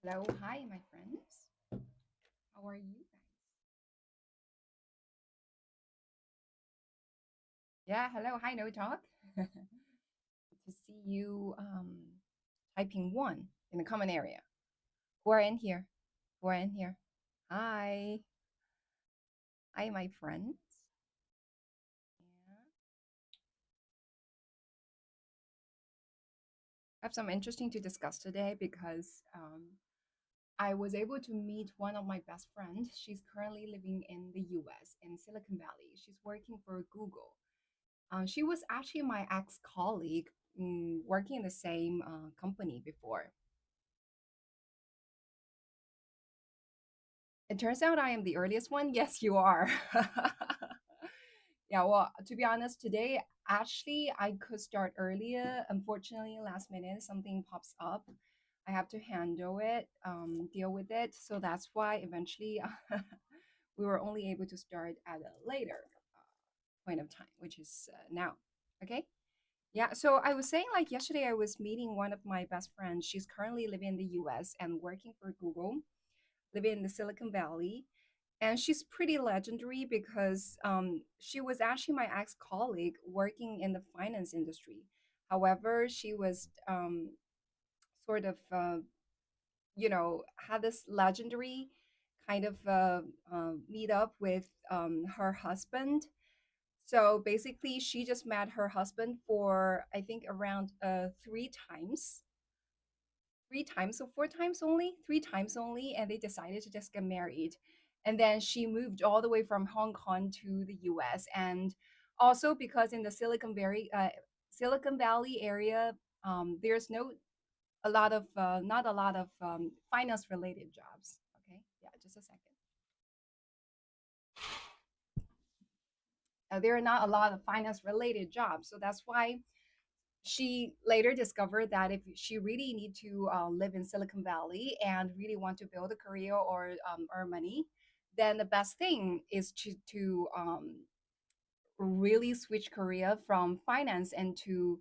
Hello, hi, my friends. How are you guys? Yeah, hello, hi, no talk. Good to see you typing one in the common area. Who are in here? Who are in here? Hi, hi, my friends. Yeah. I have some interesting to discuss today because I was able to meet one of my best friends. She's currently living in the US in Silicon Valley. She's working for Google. She was actually my ex colleague working in the same company before. It turns out I am the earliest one. Yes, you are. Yeah, well, to be honest, today actually I could start earlier. Unfortunately, last minute something pops up. I have to handle it, deal with it. So that's why eventually we were only able to start at a later point of time, which is now. Okay. Yeah, so I was saying like yesterday I was meeting one of my best friends. She's currently living in the US and working for Google, living in the Silicon Valley. And she's pretty legendary because she was actually my ex-colleague working in the finance industry. However, she was sort of had this legendary kind of meet up with her husband. So basically, she just met her husband for I think around three times, so four times only, three times only, and they decided to just get married. And then she moved all the way from Hong Kong to the U.S. And also because in the Silicon Valley area, there's no a lot of not a lot of finance related jobs. Okay, yeah, just a second. There are not a lot of finance related jobs, so that's why she later discovered that if she really need to live in Silicon Valley and really want to build a career or earn money, then the best thing is to really switch career from finance and to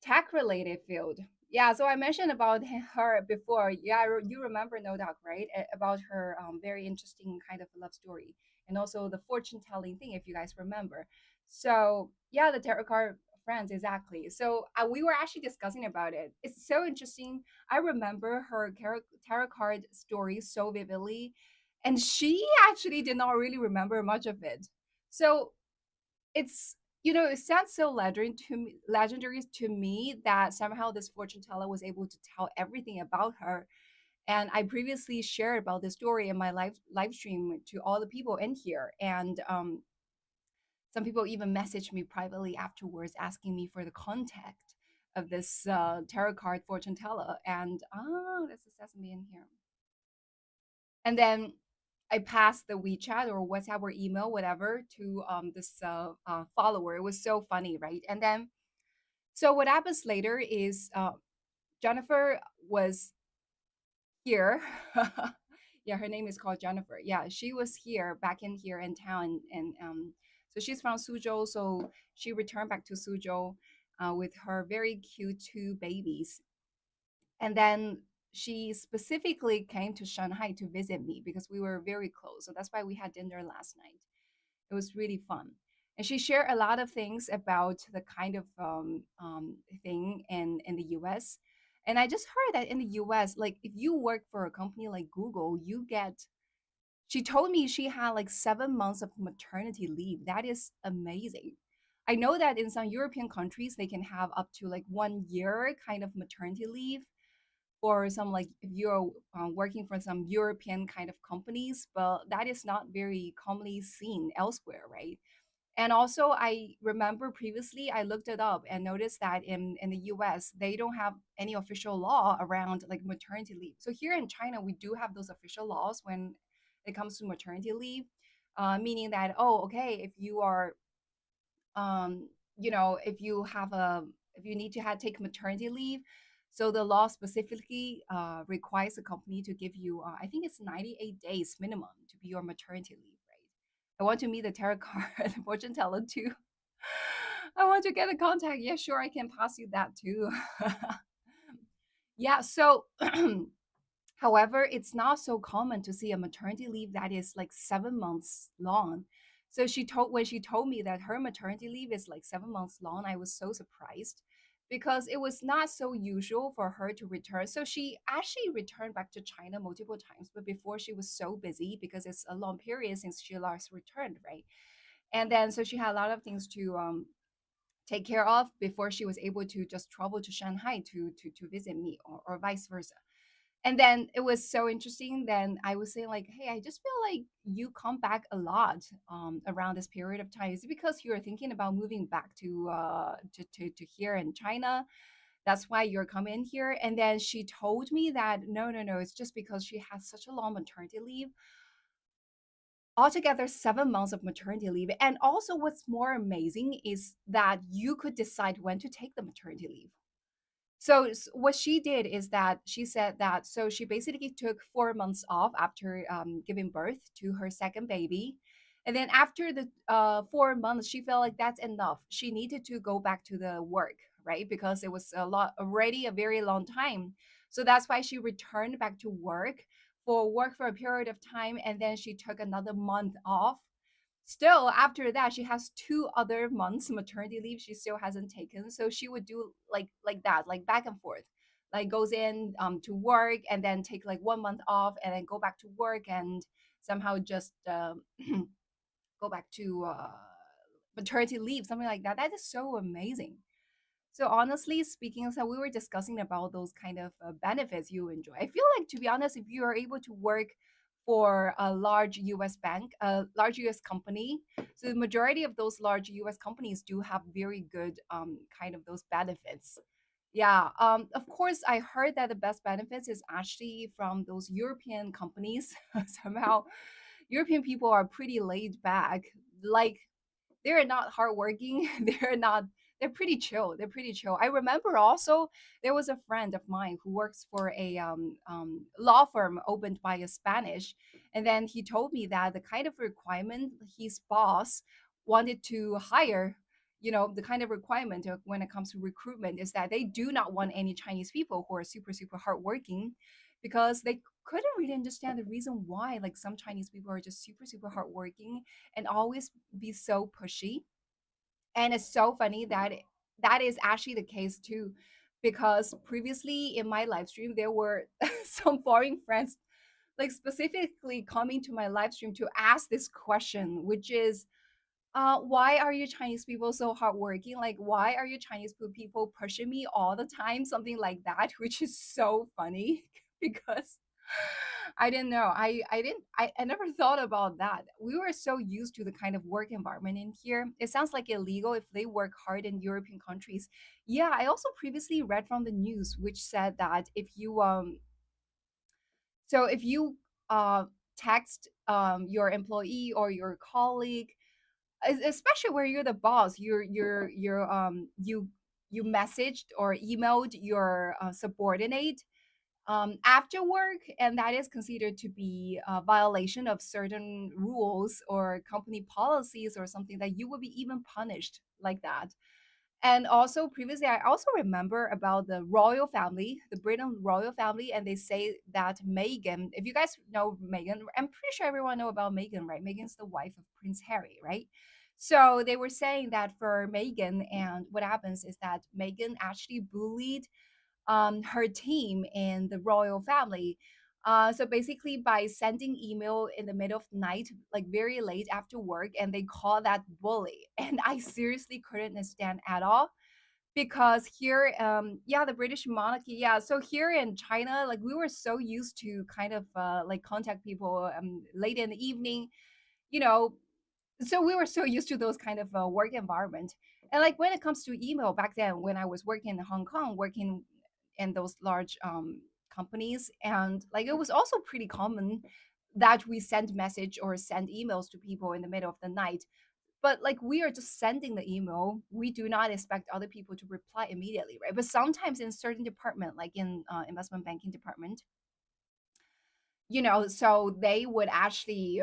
tech related field. Yeah, so I mentioned about her before. Yeah, you remember no doubt, right? About her very interesting kind of love story and also the fortune telling thing, if you guys remember. So yeah, the tarot card friends, exactly. So we were actually discussing about it. It's so interesting. I remember her tarot card story so vividly, and she actually did not really remember much of it. So it's it sounds so legendary to me that somehow this fortune teller was able to tell everything about her. And I previously shared about this story in my live stream to all the people in here. And some people even messaged me privately afterwards asking me for the contact of this tarot card fortune teller. And there's a sesame in here. And then I passed the WeChat or WhatsApp or email, whatever, to this follower. It was so funny, right? And then, so what happens later is Jennifer was here. Yeah, her name is called Jennifer. Yeah, she was here back in here in town, and so she's from Suzhou. So she returned back to Suzhou with her very cute two babies. And then she specifically came to Shanghai to visit me because we were very close. So that's why we had dinner last night. It was really fun. And she shared a lot of things about the kind of thing in the US. And I just heard that in the US, like if you work for a company like Google, you get, she told me she had like 7 months of maternity leave. That is amazing. I know that in some European countries, they can have up to like 1 year kind of maternity leave for some like if you're working for some European kind of companies, but that is not very commonly seen elsewhere, right? And also, I remember previously I looked it up and noticed that in the US, they don't have any official law around like maternity leave. So here in China, we do have those official laws when it comes to maternity leave, meaning that, oh, okay, if you are if you have if you need to take maternity leave, so the law specifically requires the company to give you I think it's 98 days minimum to be your maternity leave, right? I want to meet the tarot card the fortune teller too. I want to get a contact. Yeah, sure, I can pass you that too. Yeah, so However, it's not so common to see a maternity leave that is like 7 months long. So when she told me that her maternity leave is like 7 months long, I was so surprised because it was not so usual for her to return. So she actually returned back to China multiple times, but before she was so busy because it's a long period since she last returned, right? And then so she had a lot of things to take care of before she was able to just travel to Shanghai to visit me, or vice versa. And then it was so interesting. Then I was saying like, hey, I just feel like you come back a lot around this period of time. Is it because you're thinking about moving back to here in China? That's why you're coming here. And then she told me that no, no, no, it's just because she has such a long maternity leave, altogether 7 months of maternity leave. And also what's more amazing is that you could decide when to take the maternity leave. So what she did is that she said that so she basically took 4 months off after giving birth to her second baby, and then after the 4 months, she felt like that's enough. She needed to go back to the work, right? Because it was a lot already a very long time. So that's why she returned back to work for a period of time, and then she took another month off. Still, after that, she has 2 other months maternity leave she still hasn't taken. So she would do like that, like back and forth. Like goes in to work and then take like 1 month off and then go back to work and somehow just go back to maternity leave, something like that. That is so amazing. So honestly speaking, so we were discussing about those kind of benefits you enjoy. I feel like, to be honest, if you are able to work for a large US bank, a large US company, so the majority of those large US companies do have very good kind of those benefits. Yeah, of course, I heard that the best benefits is actually from those European companies. Somehow, European people are pretty laid back. Like they're not hardworking. They're not. They're pretty chill. They're pretty chill. I remember also there was a friend of mine who works for a law firm opened by a Spanish, and then he told me that the kind of requirement his boss wanted to hire, the kind of requirement when it comes to recruitment is that they do not want any Chinese people who are super super hardworking, because they couldn't really understand the reason why like some Chinese people are just super super hardworking and always be so pushy. And it's so funny that that is actually the case too, because previously in my live stream, there were some foreign friends like specifically coming to my live stream to ask this question, which is, why are you Chinese people so hardworking? Like, why are you Chinese people pushing me all the time? Something like that, which is so funny because I didn't know. I didn't I never thought about that. We were so used to the kind of work environment in here. It sounds like illegal if they work hard in European countries. Yeah, I also previously read from the news which said that if you uh text your employee or your colleague, especially where you're the boss, you messaged or emailed your subordinate after work, and that is considered to be a violation of certain rules or company policies or something, that you would be even punished like that. And also previously, I also remember about the royal family, the Britain royal family, and they say that Meghan, if you guys know Meghan, I'm pretty sure everyone know about Meghan, right? Meghan's the wife of Prince Harry, right? So they were saying that for Meghan, and what happens is that Meghan actually bullied her team in the royal family. So basically, by sending email in the middle of the night, like very late after work, and they call that bully. And I seriously couldn't understand at all, because here, yeah, the British monarchy, yeah. So here in China, like we were so used to kind of like contact people late in the evening, you know, so we were so used to those kind of work environment. And like when it comes to email back then, when I was working in Hong Kong, working in those large companies, and like it was also pretty common that we send message or send emails to people in the middle of the night. But like we are just sending the email, we do not expect other people to reply immediately, right? But sometimes in certain department, like in investment banking department, so they would actually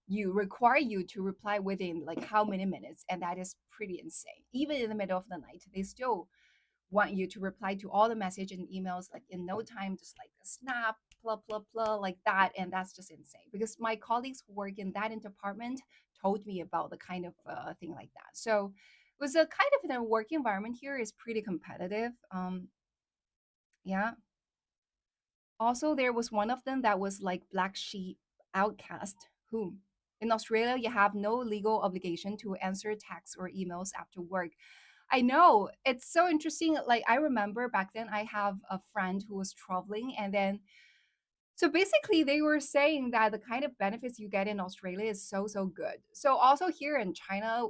require you to reply within like how many minutes, and that is pretty insane. Even in the middle of the night, they still want you to reply to all the message and emails like in no time, just like a snap, blah blah blah, like that. And that's just insane because my colleagues who work in that department told me about the kind of thing like that. So it was a kind of the work environment here is pretty competitive. Yeah. Also, there was one of them that was like black sheep outcast, who in Australia you have no legal obligation to answer texts or emails after work. I know it's so interesting. Like I remember back then, I have a friend who was traveling, and then so basically, they were saying that the kind of benefits you get in Australia is so, so good. So also here in China,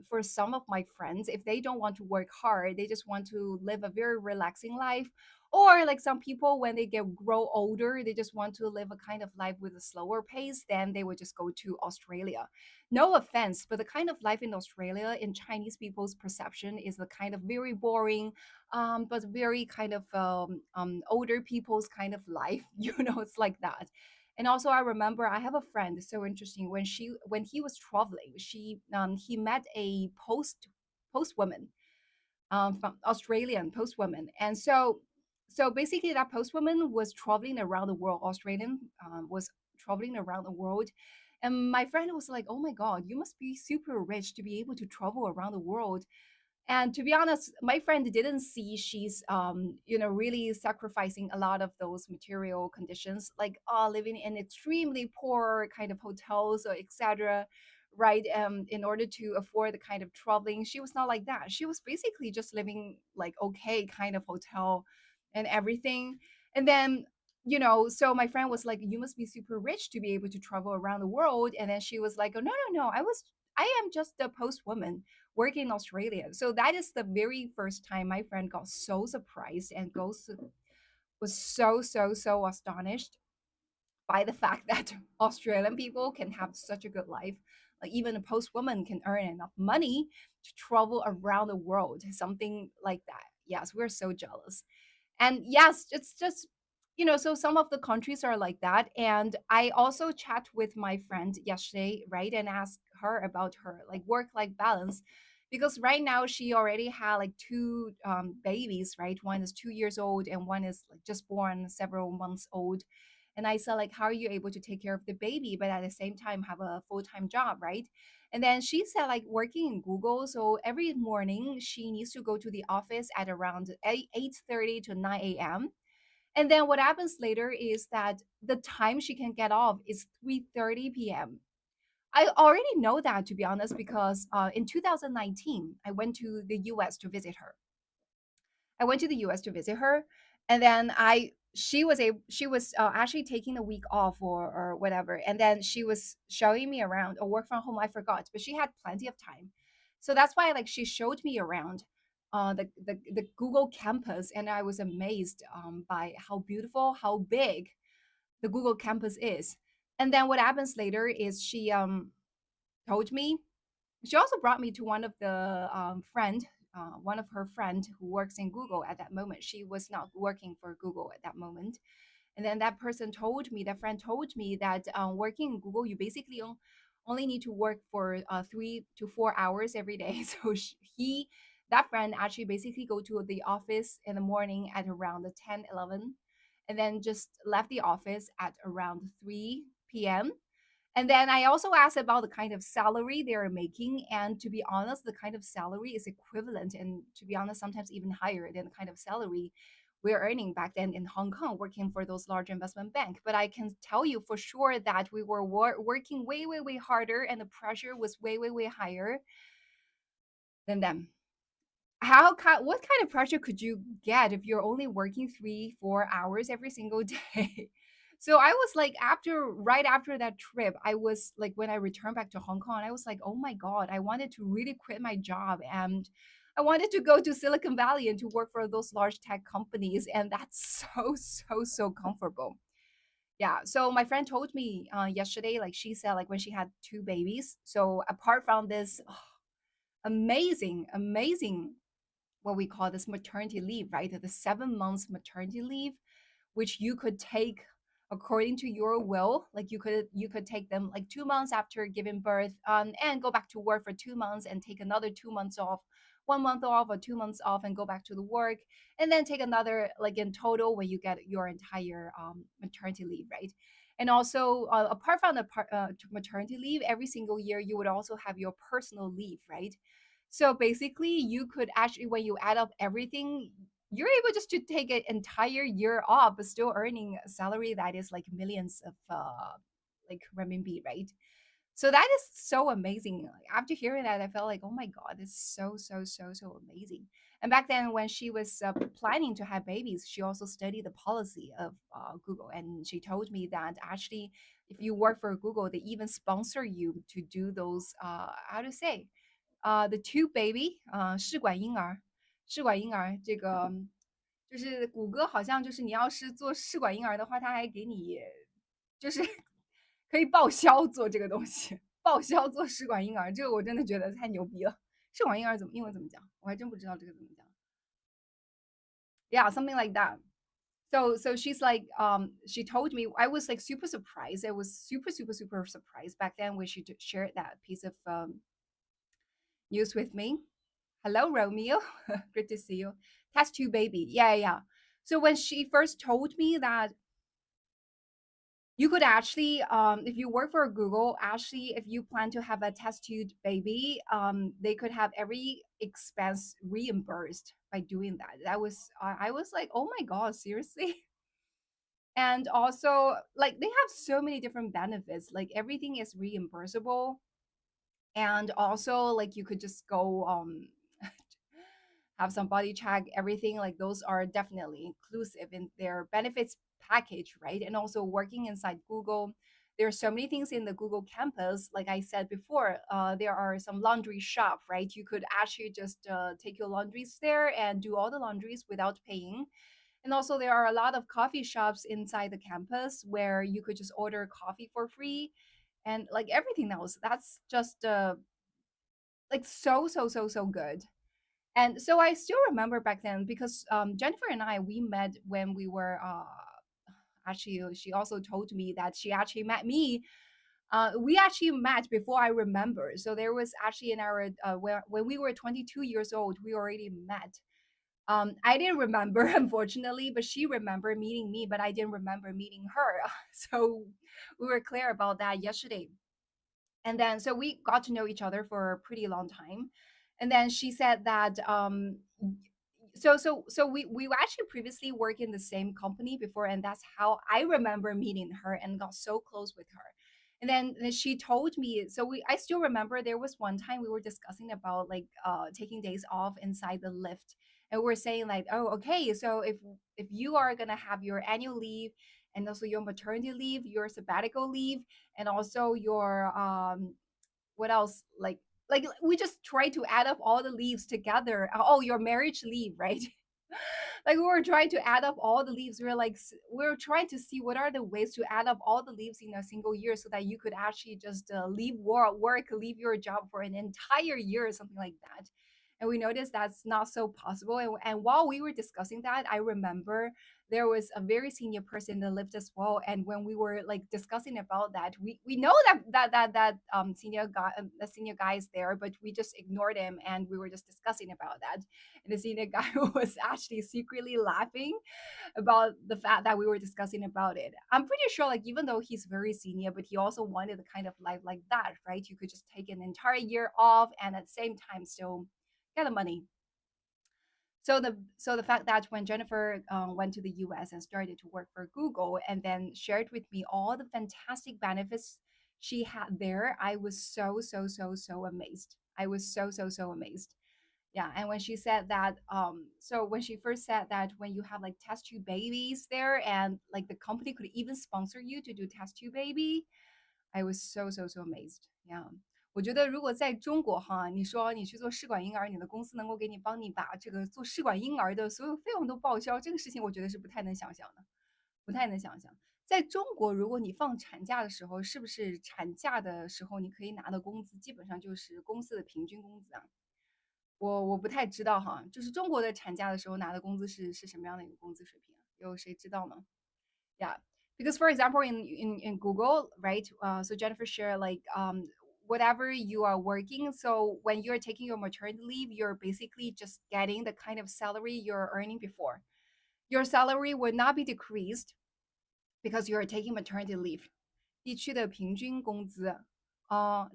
for some of my friends, if they don't want to work hard, they just want to live a very relaxing life. Or like some people, when they get grow older, they just want to live a kind of life with a slower pace, then they would just go to Australia. No offense, but the kind of life in Australia, in Chinese people's perception, is the kind of very boring, but very kind of older people's kind of life. It's like that. And also, I remember I have a friend. So interesting when he was traveling, he met a post woman from Australian post woman, and so basically that post woman was traveling around the world. Australian was traveling around the world. And my friend was like, "Oh my God, you must be super rich to be able to travel around the world." And to be honest, my friend didn't see she's really sacrificing a lot of those material conditions, like living in extremely poor kind of hotels or etc. Right. In order to afford the kind of traveling. She was not like that. She was basically just living like okay kind of hotel and everything. And then so my friend was like, you must be super rich to be able to travel around the world. And then she was like, oh, no, no, no, I am just a post woman working in Australia. So that is the very first time my friend got so surprised and was so, so, so astonished by the fact that Australian people can have such a good life. Like even a post woman can earn enough money to travel around the world, something like that. Yes, we're so jealous. And yes, it's just so some of the countries are like that. And I also chat with my friend yesterday, right, and asked her about her like work life balance, because right now she already had like two babies, right? One is 2 years old and one is like just born several months old. And I said, like, how are you able to take care of the baby but at the same time have a full-time job, right? And then she said, like, working in Google, so every morning she needs to go to the office at around 8:30 to 9 a.m. And then what happens later is that the time she can get off is 3:30 p.m. I already know that, to be honest, because in 2019 I went to the US to visit her. I went to the US to visit her, and then she was actually taking a week off or whatever, and then she was showing me around or work from home. I forgot, but she had plenty of time, so that's why like she showed me around the Google campus, and I was amazed by how beautiful, how big the Google campus is. And then what happens later is she told me she also brought me to one of the one of her friend who works in Google at that moment. She was not working for Google at that moment. And then that friend told me that working in Google, you basically only need to work for 3 to 4 hours every day. So that friend actually basically go to the office in the morning at around 10, 11, and then just left the office at around 3 p.m. And then I also asked about the kind of salary they're making. And to be honest, the kind of salary is equivalent, and to be honest, sometimes even higher than the kind of salary we're earning back then in Hong Kong working for those large investment bank. But I can tell you for sure that we were working way, way, way harder, and the pressure was way, way, way higher than them. What kind of pressure could you get if you're only working 3 4 hours every single day? So I was like, right after that trip, I was like, when I returned back to Hong Kong, I was like, oh my God, I wanted to really quit my job, and I wanted to go to Silicon Valley and to work for those large tech companies. And that's so, so, so comfortable. Yeah. So my friend told me yesterday, like she said, like when she had two babies. So apart from this amazing, amazing what we call this maternity leave, right? The 7 months maternity leave, which you could take according to your will. Like you could take them like 2 months after giving birth, and go back to work for 2 months and take another 2 months off, 1 month off or 2 months off and go back to the work, and then take another like in total when you get your entire maternity leave, right? And also, apart from the maternity leave, every single year you would also have your personal leave, right? So basically, you could actually, when you add up everything, you're able just to take an entire year off, but still earning a salary that is like millions of like renminbi, right? So that is so amazing. Like, after hearing that, I felt like, oh my God, this is so, so, so, so amazing. And back then, when she was planning to have babies, she also studied the policy of Google. And she told me that actually, if you work for Google, they even sponsor you to do those, how to say, the tube baby, 试管婴儿，这个就是谷歌好像就是你要是做试管婴儿的话，它还给你就是可以报销做这个东西，报销做试管婴儿，这个我真的觉得太牛逼了。试管婴儿怎么英文怎么讲？我还真不知道这个怎么讲。Yeah, something like that. So she's like, she told me, I was like super surprised. I was super, super, super surprised back then when she shared that piece of news with me. Hello, Romeo. Good to see you. Test tube baby. Yeah, yeah. So when she first told me that you could actually, if you work for Google, actually, if you plan to have a test tube baby, they could have every expense reimbursed by doing that. That was, I was like, oh my God, seriously? And also, like, they have so many different benefits. Like, everything is reimbursable. And also, like, you could just go, have some body check, everything like those are definitely inclusive in their benefits package, right? And also working inside Google, there are so many things in the Google campus. Like I said before, there are some laundry shop, right? You could actually just take your laundries there and do all the laundries without paying. And also, there are a lot of coffee shops inside the campus where you could just order coffee for free, and like everything else. That's just like so so so so good. And so I still remember back then because Jennifer and I we met when we were actually she also told me that she actually met me. We actually met before I remember. So there was actually in our when we were 22 years old, we already met. I didn't remember unfortunately, but she remembered meeting me, but I didn't remember meeting her. So we were clear about that yesterday. And then so we got to know each other for a pretty long time. And then she said that so we actually previously worked in the same company before, and that's how I remember meeting her and got so close with her. And then she told me, so we I still remember there was one time we were discussing about like taking days off inside the lift, and we're saying like, oh okay, so if you are gonna have your annual leave and also your maternity leave, your sabbatical leave, and also your what else, like we just try to add up all the leaves together. Oh, your marriage leave, right? Like we were trying to add up all the leaves. We were like we were trying to see what are the ways to add up all the leaves in a single year so that you could actually just leave work, leave your job for an entire year or something like that. And we noticed that's not so possible. And while we were discussing that, I remember there was a very senior person in the lift as well. And when we were like discussing about that, we know that the senior guy is there, but we just ignored him and we were just discussing about that. And the senior guy was actually secretly laughing about the fact that we were discussing about it. I'm pretty sure, like, even though he's very senior, but he also wanted a kind of life like that, right? You could just take an entire year off and at the same time still get the money. So the fact that when Jennifer went to the US and started to work for Google and then shared with me all the fantastic benefits she had there, I was so so so so amazed. I was so so so amazed. Yeah, and when she said that, so when she first said that when you have like test tube babies there and like the company could even sponsor you to do test tube baby, I was so so so amazed. Yeah. 我觉得如果在中国哈，你说你去做试管婴儿，你的公司能够给你帮你把这个做试管婴儿的所有费用都报销，这个事情我觉得是不太能想象的，不太能想象。在中国，如果你放产假的时候，是不是产假的时候你可以拿的工资基本上就是公司的平均工资啊？我不太知道哈，就是中国的产假的时候拿的工资是什么样的一个工资水平啊？有谁知道吗？Yeah, because for example, in Google, right? So Jennifer shared like whatever you are working. So when you're taking your maternity leave, you're basically just getting the kind of salary you're earning before. Your salary would not be decreased because you're taking maternity leave. 地区的平均工资，哦，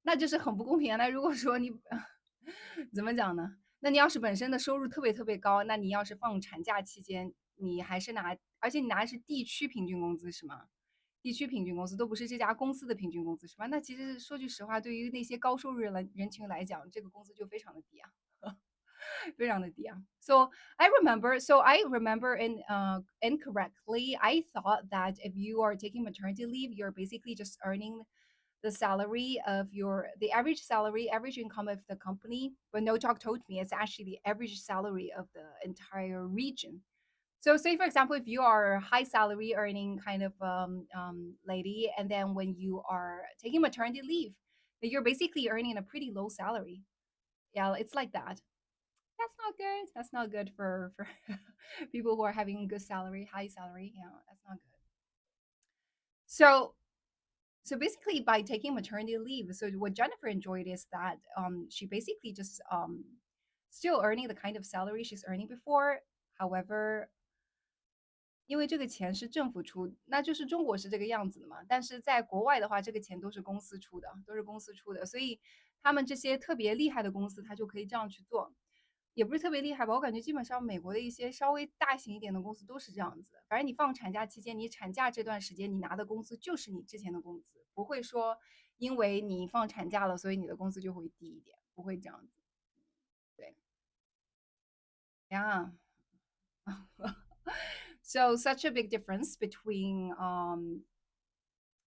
那就是很不公平啊。那如果说你怎么讲呢？那你要是本身的收入特别特别高，那你要是放产假期间，你还是拿，而且你拿的是地区平均工资是吗？地区平均工资都不是这家公司的平均工资是吧？那其实说句实话，对于那些高收入人群来讲，这个工资就非常的低啊。非常的低啊。So I remember incorrectly, I thought that if you are taking maternity leave, you're basically just earning the salary of the average salary, average income of the company. But no talk told me it's actually the average salary of the entire region. So say for example, if you are a high salary earning kind of lady, and then when you are taking maternity leave, then you're basically earning a pretty low salary. Yeah, it's like that. That's not good. That's not good for people who are having good salary, high salary. Yeah, that's not good. So so basically by taking maternity leave, so what Jennifer enjoyed is that she basically just still earning the kind of salary she's earning before. However, 因为这个钱是政府出，那就是中国是这个样子的嘛。但是在国外的话，这个钱都是公司出的，都是公司出的，所以他们这些特别厉害的公司，他就可以这样去做。也不是特别厉害吧，我感觉基本上美国的一些稍微大型一点的公司都是这样子的。反正你放产假期间，你产假这段时间你拿的工资就是你之前的工资，不会说因为你放产假了，所以你的工资就会低一点，不会这样子。对呀。So such a big difference between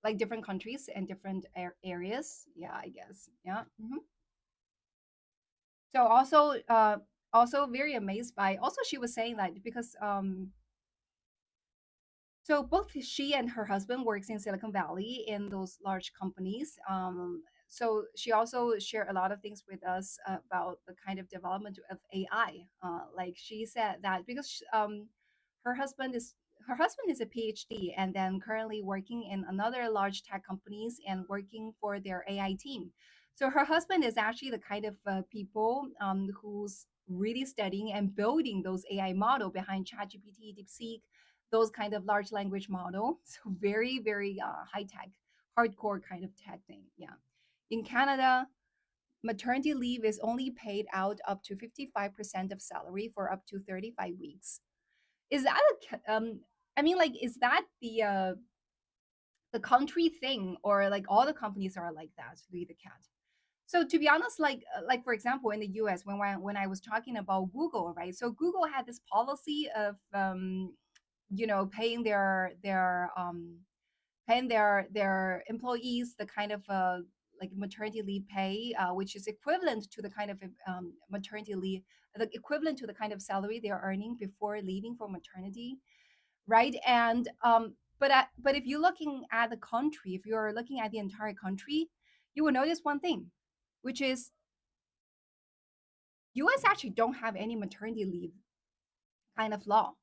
like different countries and different areas. Yeah, I guess. Yeah. So also very amazed by, also she was saying that because so both she and her husband works in Silicon Valley in those large companies. So she also shared a lot of things with us about the kind of development of AI. Like she said that because her husband is her husband is a PhD and then currently working in another large tech companies and working for their AI team. So her husband is actually the kind of people who's really studying and building those AI model behind ChatGPT, DeepSeek, those kind of large language model. So very, very high tech, hardcore kind of tech thing. Yeah. In Canada, maternity leave is only paid out up to 55% of salary for up to 35 weeks. Is that I mean, like, is that the country thing, or like all the companies are like that? Leave the cat. So to be honest, like for example, in the U.S., when I was talking about Google, right? So Google had this policy of paying their employees the kind of like maternity leave pay, which is equivalent to the kind of maternity leave, the equivalent to the kind of salary they are earning before leaving for maternity, right? And but if you're looking at the country, if you're looking at the entire country, you will notice one thing, which is US actually don't have any maternity leave kind of law.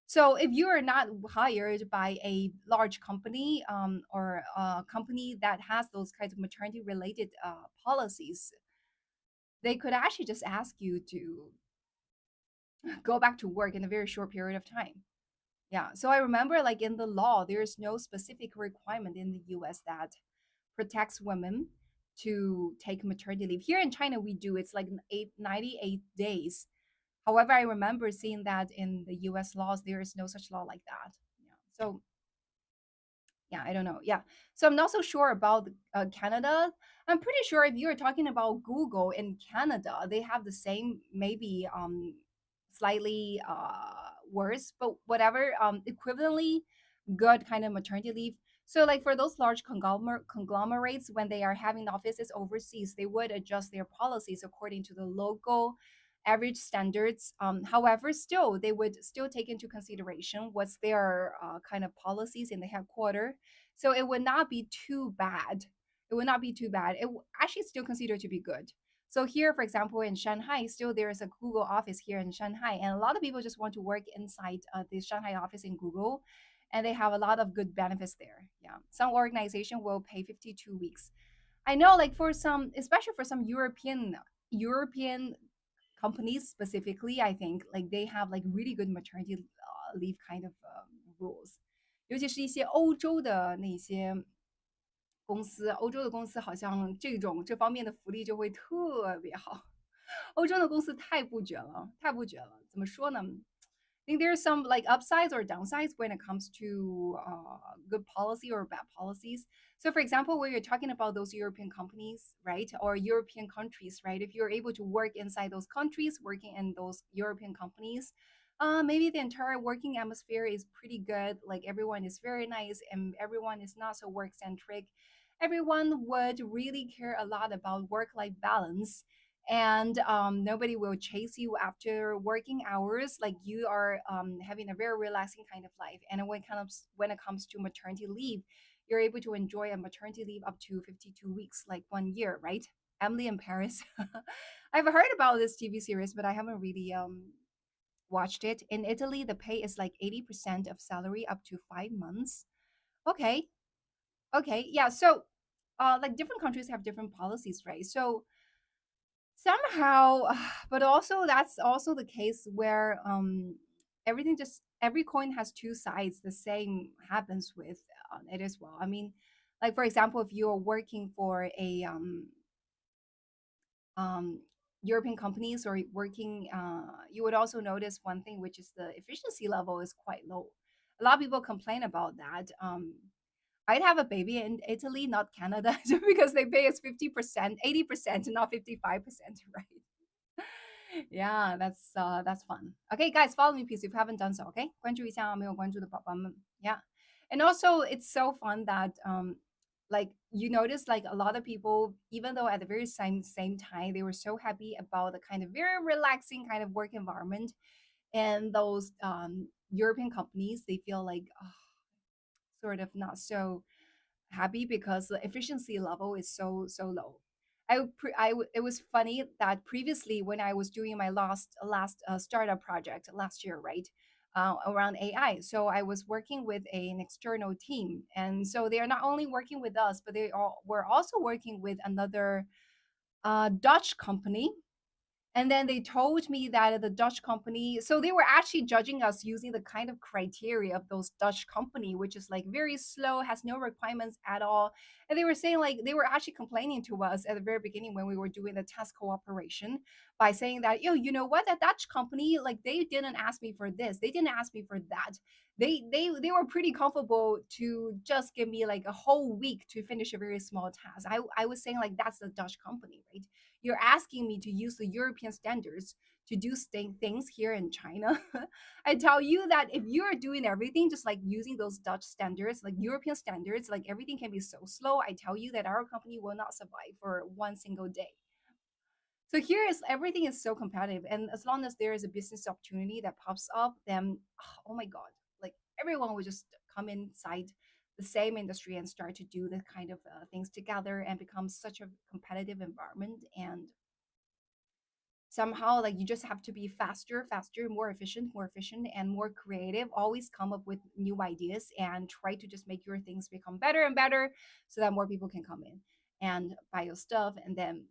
So if you are not hired by a large company or a company that has those kinds of maternity related policies, they could actually just ask you to go back to work in a very short period of time. Yeah. So I remember, like, in the law, there's no specific requirement in the US that protects women to take maternity leave. Here in China, we do. It's like 98 days. However, I remember seeing that in the US laws, there is no such law like that. Yeah. So yeah, I don't know. Yeah. So I'm not so sure about Canada. I'm pretty sure if you're talking about Google in Canada, they have the same, maybe slightly worse, but whatever, equivalently good kind of maternity leave. So like for those large conglomerates, when they are having offices overseas, they would adjust their policies according to the local average standards. However, still they would still take into consideration what's their kind of policies in the headquarter. So it would not be too bad. It would not be too bad. Actually still considered to be good. So here, for example, in Shanghai, still there is a Google office here in Shanghai, and a lot of people just want to work inside the Shanghai office in Google. and they have a lot of good benefits there. Yeah, some organization will pay 52 weeks. I know, like for some, especially for some European companies specifically, I think like they have like really good maternity leave kind of rules，尤其是一些欧洲的那些公司，欧洲的公司好像这方面的福利就会特别好。欧洲的公司太不卷了，太不卷了。怎么说呢？I think there's some like upsides or downsides when it comes to good policy or bad policies. So, for example, when you're talking about those European companies, right, or European countries, right, if you're able to work inside those countries, working in those European companies, maybe the entire working atmosphere is pretty good. Like everyone is very nice and everyone is not so work centric. Everyone would really care a lot about work life balance, and nobody will chase you after working hours. Like you are having a very relaxing kind of life. And when it comes to maternity leave, you're able to enjoy a maternity leave up to 52 weeks, like 1 year, right? Emily in Paris. I've heard about this TV series, but I haven't really watched it. In Italy, the pay is like 80% of salary up to 5 months. Okay. Okay. Yeah. So like different countries have different policies, right? So somehow, but also that's also the case where everything just every coin has two sides. The same happens with it as well. I mean, like for example, if you're working for a um, European companies or working, you would also notice one thing, which is the efficiency level is quite low. A lot of people complain about that. I'd have a baby in Italy, not Canada, just because they pay us 50%, 80%, not 55%, right? Yeah, that's fun. Okay, guys, follow me please if you haven't done so. Okay, 关注一下没有关注的宝宝们. Yeah, and also it's so fun that like you notice like a lot of people, even though at the very same time they were so happy about the kind of very relaxing kind of work environment, and those European companies, they feel like sort of not so happy because the efficiency level is so low. It was funny that previously when I was doing my last startup project last year, right, around AI, so I was working with an external team, and so they are not only working with us, but were also working with another Dutch company, and then they told me that the Dutch company, so they were actually judging us using the kind of criteria of those Dutch company, which is like very slow, has no requirements at all. And they were saying like they were actually complaining to us at the very beginning when we were doing the task cooperation by saying that, yo, you know what, that Dutch company, like they didn't ask me for this, they didn't ask me for that. They were pretty comfortable to just give me like a whole week to finish a very small task. I was saying like that's the Dutch company, right? You're asking me to use the European standards to do things here in China. I tell you that if you're doing everything just like using those Dutch standards, like European standards, like everything can be so slow. I tell you that our company will not survive for one single day. So here is everything is so competitive, and as long as there is a business opportunity that pops up, then oh my god, like everyone will just come inside the same industry and start to do the kind of things together and become such a competitive environment. And somehow like you just have to be faster, more efficient and more creative, always come up with new ideas and try to just make your things become better and better so that more people can come in and buy your stuff. And then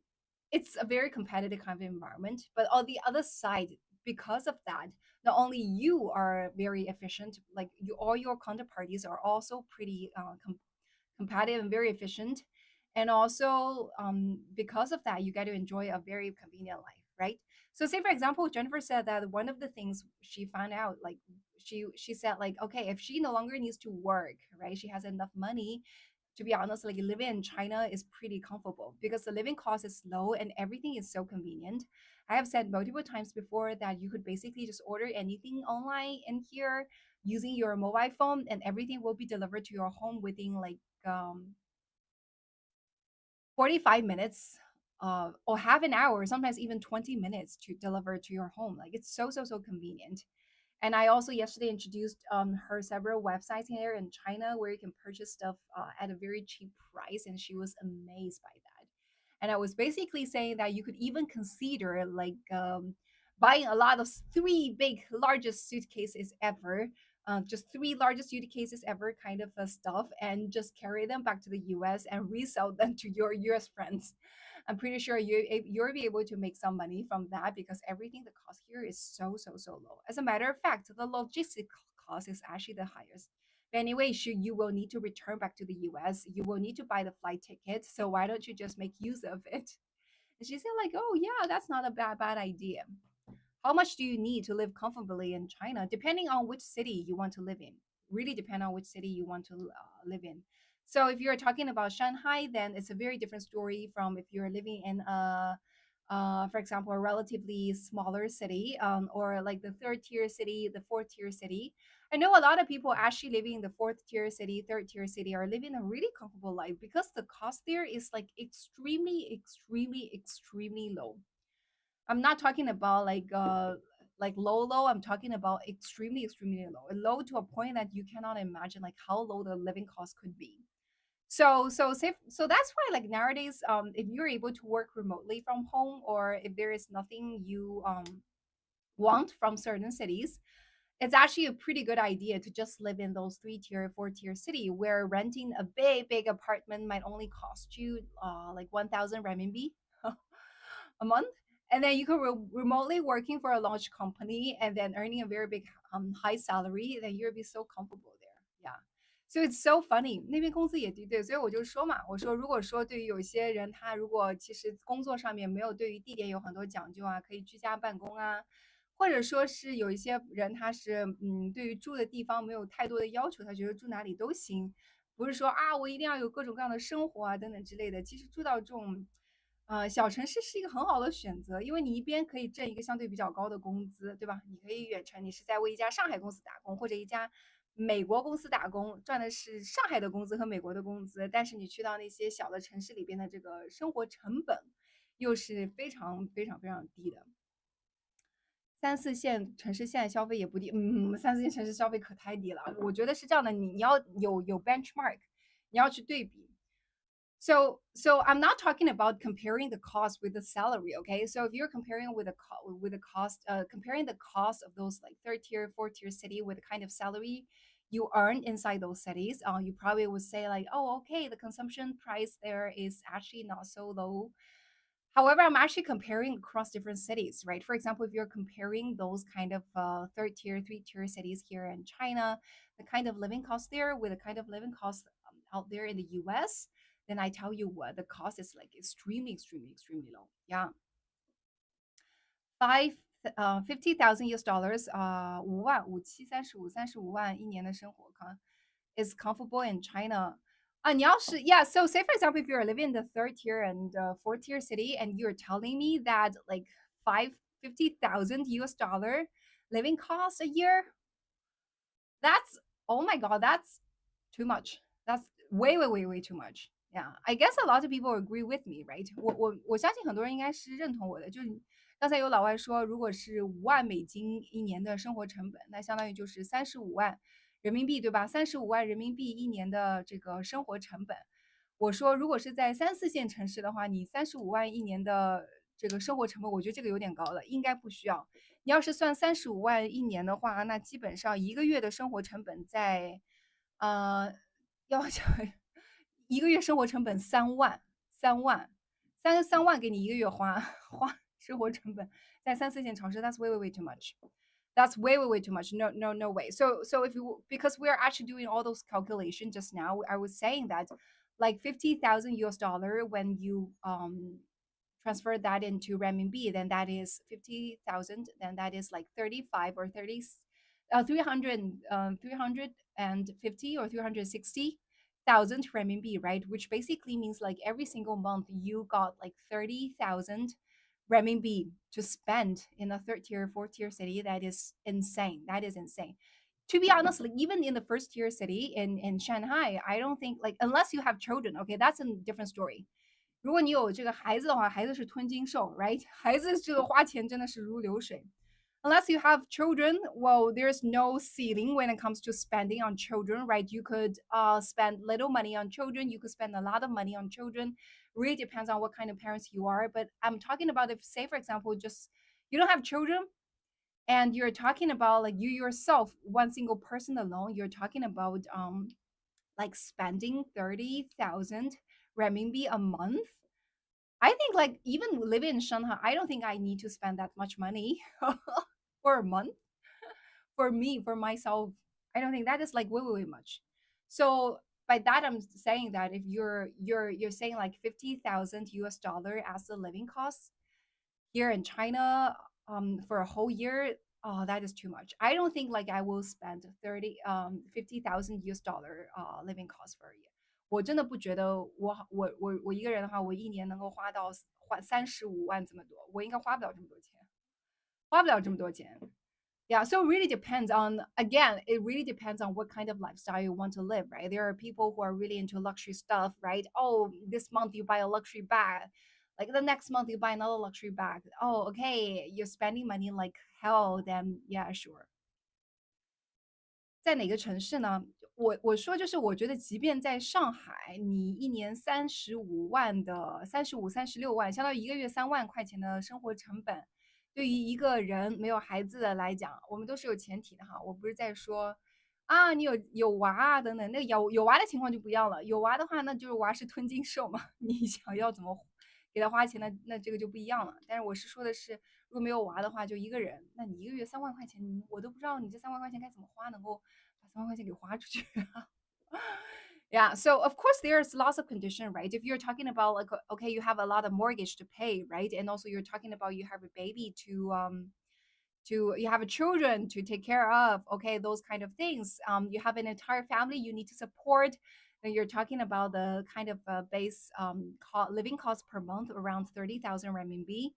it's a very competitive kind of environment, but on the other side, because of that, not only you are very efficient, like all your counterparties are also pretty competitive and very efficient. And also, because of that, you get to enjoy a very convenient life, right? So, say for example, Jennifer said that one of the things she found out, like she said, like, okay, if she no longer needs to work, right, she has enough money. To be honest, like living in China is pretty comfortable because the living cost is low and everything is so convenient. I have said multiple times before that you could basically just order anything online in here using your mobile phone, and everything will be delivered to your home within like 45 minutes or half an hour, sometimes even 20 minutes to deliver to your home. Like it's so convenient. And I also yesterday introduced her several websites here in China where you can purchase stuff at a very cheap price, and she was amazed by that. And I was basically saying that you could even consider like buying a lot of three big largest suitcases ever just three largest suitcases ever kind of stuff, and just carry them back to the US and resell them to your US friends. I'm pretty sure you'll be able to make some money from that because everything the cost here is so low. As a matter of fact, the logistic cost is actually the highest. But anyway, sure, you will need to return back to the US. You will need to buy the flight ticket. So why don't you just make use of it? And she said, like, oh yeah, that's not a bad idea. How much do you need to live comfortably in China? Depending on which city you want to live in, really depend on which city you want to live in. So if you're talking about Shanghai, then it's a very different story from if you're living in for example, a relatively smaller city, or like the third tier city, the fourth tier city. I know a lot of people actually living in the fourth tier city, third tier city are living a really comfortable life because the cost there is like extremely low. I'm not talking about like low. I'm talking about extremely low. Low to a point that you cannot imagine like how low the living cost could be. So that's why like nowadays, if you're able to work remotely from home, or if there is nothing you want from certain cities, it's actually a pretty good idea to just live in those three tier, four tier city where renting a big apartment might only cost you like 1,000 renminbi a month. And then you can remotely working for a large company and then earning a very big high salary, then you'll be so comfortable there. Yeah. So it's so funny，那边工资也低，对，所以我就说嘛，我说如果说对于有些人，他如果其实工作上面没有对于地点有很多讲究啊，可以居家办公啊，或者说是有一些人他是对于住的地方没有太多的要求，他觉得住哪里都行，不是说啊我一定要有各种各样的生活啊等等之类的。其实住到这种小城市是一个很好的选择，因为你一边可以挣一个相对比较高的工资，对吧？你可以远程，你是在为一家上海公司打工，或者一家美国公司打工，赚的是上海的工资和美国的工资，但是你去到那些小的城市里边的这个生活成本又是非常低的。三四线城市现在消费也不低，三四线城市消费可太低了。我觉得是这样的，你要有 benchmark，你要去对比。So I'm not talking about comparing the cost with the salary, okay? So if you're comparing with the cost, comparing the cost of those like third tier, fourth tier city with the kind of salary you earn inside those cities, you probably would say like, oh, okay, the consumption price there is actually not so low. However, I'm actually comparing across different cities, right? For example, if you're comparing those kind of third tier, three tier cities here in China, the kind of living cost there with the kind of living cost out there in the US, then I tell you what, the cost is like extremely low. Yeah. 50,000 US dollars, 5万五七35万一年的生活康 is comfortable in China. 你要是 yeah, so say for example, if you're living in the third tier and fourth tier city, and you're telling me that like 50,000 US dollar living cost a year, that's oh my god, that's too much. That's way too much. Yeah, I guess a lot of people agree with me, right? 我相信很多人应该是认同我的。就是刚才有老外说，如果是5万美金一年的生活成本，那相当于就是35万人民币，对吧？35万人民币一年的这个生活成本。我说，如果是在三四线城市的话，你35万一年的这个生活成本，我觉得这个有点高了，应该不需要。你要是算35万一年的话，那基本上一个月的生活成本在，要想一个月生活成本3万给你一个月花生活成本，在三四线城市，that's way too much. That's way too much. No way. So if you because we're actually doing all those calculations just now, I was saying that like 50,000 US dollar when you transfer that into renminbi, then that is 50,000, then that is like 35 or 30 300 350 or 360,000 renminbi, right? Which basically means like every single month you got like 30,000 renminbi to spend in a third tier, fourth tier city. That is insane. That is insane. To be honest, like even in the first tier city in Shanghai, I don't think like unless you have children, okay, that's a different story. 如果你有这个孩子的话，孩子是吞金兽，right？孩子这个花钱真的是如流水。Unless you have children, well, there's no ceiling when it comes to spending on children, right? You could spend little money on children, you could spend a lot of money on children. Really depends on what kind of parents you are. But I'm talking about if, say, for example, just you don't have children, And you're talking about like you yourself, one single person alone, you're talking about like spending 30,000 renminbi a month. I think like even living in Shanghai, I don't think I need to spend that much money for a month. For me, for myself, I don't think that is like way, way, way much. So by that, I'm saying that if you're saying like 50,000 US dollar as the living cost here in China, for a whole year, oh, that is too much. I don't think like I will spend 50,000 US dollar living cost for a year. 我真的不觉得我一个人的话，我一年能够花35万这么多，我应该花不了这么多钱，花不了这么多钱。Yeah, so it really depends on, again, it really depends on what kind of lifestyle you want to live, right? There are people who are really into luxury stuff, right? Oh, this month you buy a luxury bag. Like the next month you buy another luxury bag. Oh, okay, you're spending money like hell, then yeah, sure. 在哪个城市呢？我说就是我觉得即便在上海，你一年35万的35、36万，相当于一个月3万块钱的生活成本，对于一个人没有孩子的来讲，我们都是有前提的哈。我不是在说啊，你有娃啊等等，那有娃的情况就不要了。有娃的话，那就是娃是吞金兽嘛，你想要怎么给他花钱，那这个就不一样了。但是我是说的是，如果没有娃的话，就一个人，那你一个月三万块钱，我都不知道你这3万块钱该怎么花，能够把3万块钱给花出去。Yeah, so of course there's lots of condition, right? If you're talking about like okay, you have a lot of mortgage to pay, right? And also you're talking about you have a baby to you have a children to take care of, okay, those kind of things. You have an entire family you need to support. And you're talking about the kind of base living cost per month around 30,000 renminbi.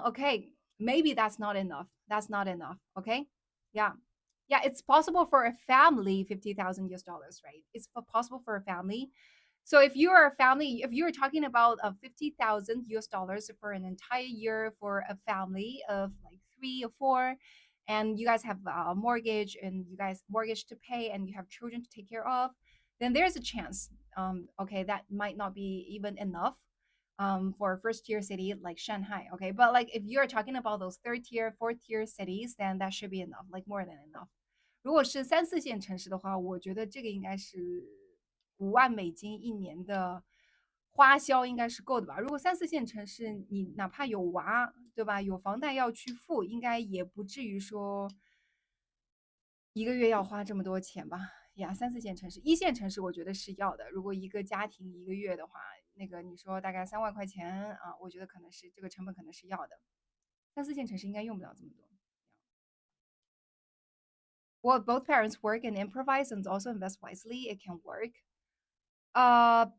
Okay, maybe that's not enough. That's not enough. Okay, yeah, yeah, it's possible for a family 50,000 US dollars, right? It's possible for a family. So if you are a family, if you're talking about 50,000 US dollars for an entire year for a family of like 3 or 4, and you guys have a mortgage and you guys mortgage to pay and you have children to take care of, then there's a chance. Okay, that might not be even enough for a first tier city like Shanghai. Okay, but like if you're talking about those third tier, fourth tier cities, then that should be enough, like more than enough. 如果是3、4线城市的话，我觉得这个应该是5万美金一年的花销应该是够的吧。如果3、4线城市，你哪怕有娃，对吧？有房贷要去付，应该也不至于说一个月要花这么多钱吧。呀，3、4线城市，1线城市我觉得是要的。如果一个家庭一个月的话，那个你说大概3万块钱啊，我觉得可能是这个成本可能是要的。3、4线城市应该用不了这么多。Well, both parents work and improvise and also invest wisely, it can work. Uh,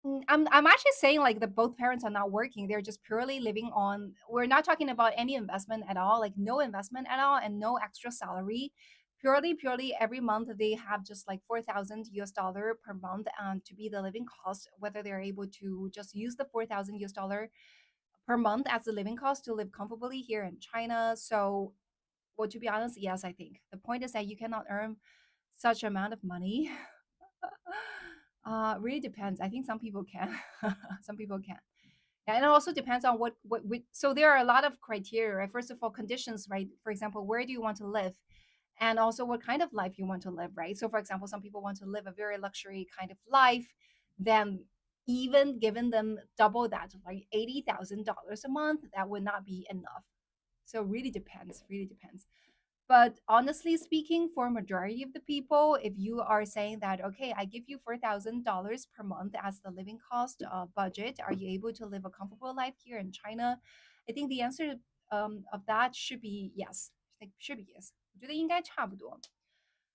I'm actually saying like that both parents are not working. They're just purely living on. We're not talking about any investment at all, like no investment at all, and no extra salary. Purely every month they have just like 4,000 US dollar per month to be the living cost. Whether they're able to just use the 4,000 US dollar per month as the living cost to live comfortably here in China. So, well, to be honest, yes, I think the point is that you cannot earn such amount of money. Really depends. I think some people can. Some people can. And it also depends on so there are a lot of criteria, right? First of all, conditions, right? For example, where do you want to live? And also what kind of life you want to live, right? So for example, some people want to live a very luxury kind of life, then even giving them double that, like $80,000 a month, that would not be enough. So really depends, really depends. But honestly speaking, for majority of the people, if you are saying that, okay, I give you $4,000 per month as the living cost budget, are you able to live a comfortable life here in China? I think the answer of that should be yes. I think should be yes. 我觉得应该差不多。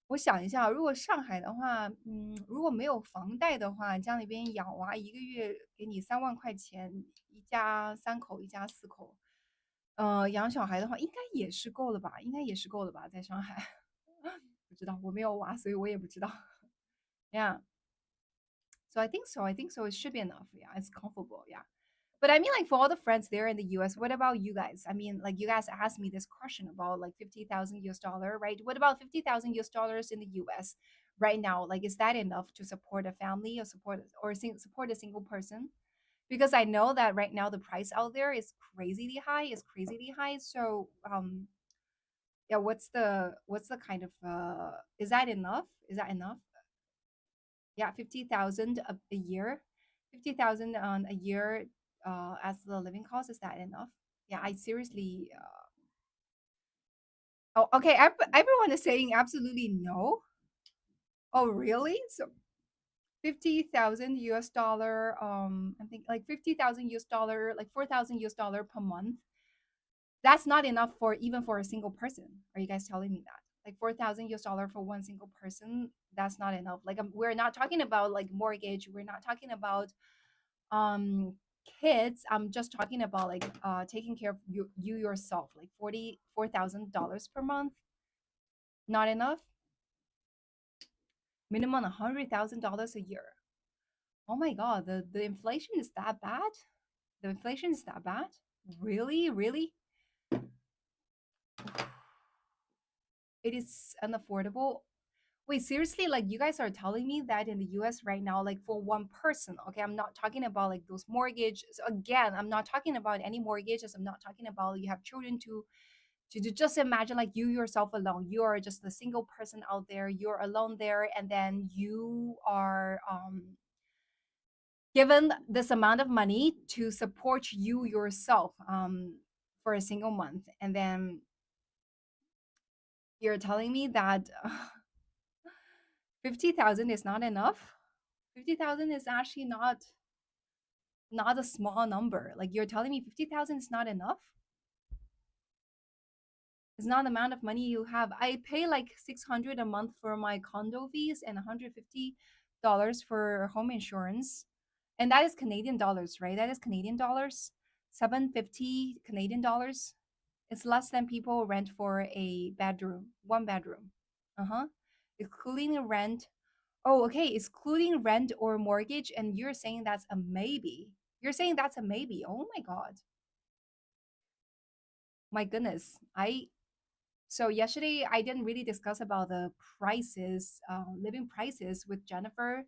我想一下，如果上海的话，如果没有房贷的话，家里边养娃一个月给你3万块钱，一家3口，一家4口，养小孩的话应该也是够了吧？应该也是够了吧？在上海，不知道，我没有娃，所以我也不知道。Yeah, so I think so. I think so. It should be enough. Yeah, it's comfortable. Yeah. But I mean, like for all the friends there in the US, what about you guys? I mean, like you guys asked me this question about like 50,000 US dollar, right? What about 50,000 US dollars in the US right now? Like, is that enough to support a family or support a single person? because I know that right now the price out there is crazily high, So yeah, what's the kind of is that enough? Is that enough? Yeah, 50,000 a year. 50,000 on a year as the living cost, is that enough? Yeah, I seriously oh, okay, everyone is saying absolutely no. Oh, really? So 50,000 US dollar, I think like 50,000 US dollar, like 4,000 US dollar per month. That's not enough for even for a single person. Are you guys telling me that? Like 4,000 US dollar for one single person, that's not enough. Like we're not talking about like mortgage, we're not talking about um kids. I'm just talking about like taking care of you yourself, like $44,000 per month. Not enough. Minimum $100,000 a year. Oh my god, the inflation is that bad? The inflation is that bad? Really? Really? It is unaffordable. Wait, seriously? Like you guys are telling me that in the US right now, like for one person, okay, I'm not talking about like those mortgages. Again, I'm not talking about any mortgages. I'm not talking about you have children to just imagine like you yourself alone. You are just a single person out there. You're alone there, and then you are given this amount of money to support you yourself for a single month, and then you're telling me that 50,000 is not enough. 50,000 is actually not a small number. Like you're telling me 50,000 is not enough. It's not the amount of money you have. I pay like 600 a month for my condo fees and $150 for home insurance. And that is Canadian dollars, right? That is Canadian dollars. 750 Canadian dollars. It's less than people rent for a bedroom, one bedroom. Uh-huh. Excluding rent. Oh, okay. Excluding rent or mortgage, and you're saying that's a maybe. You're saying that's a maybe. Oh my God. My goodness. I So yesterday I didn't really discuss about the prices, living prices with Jennifer.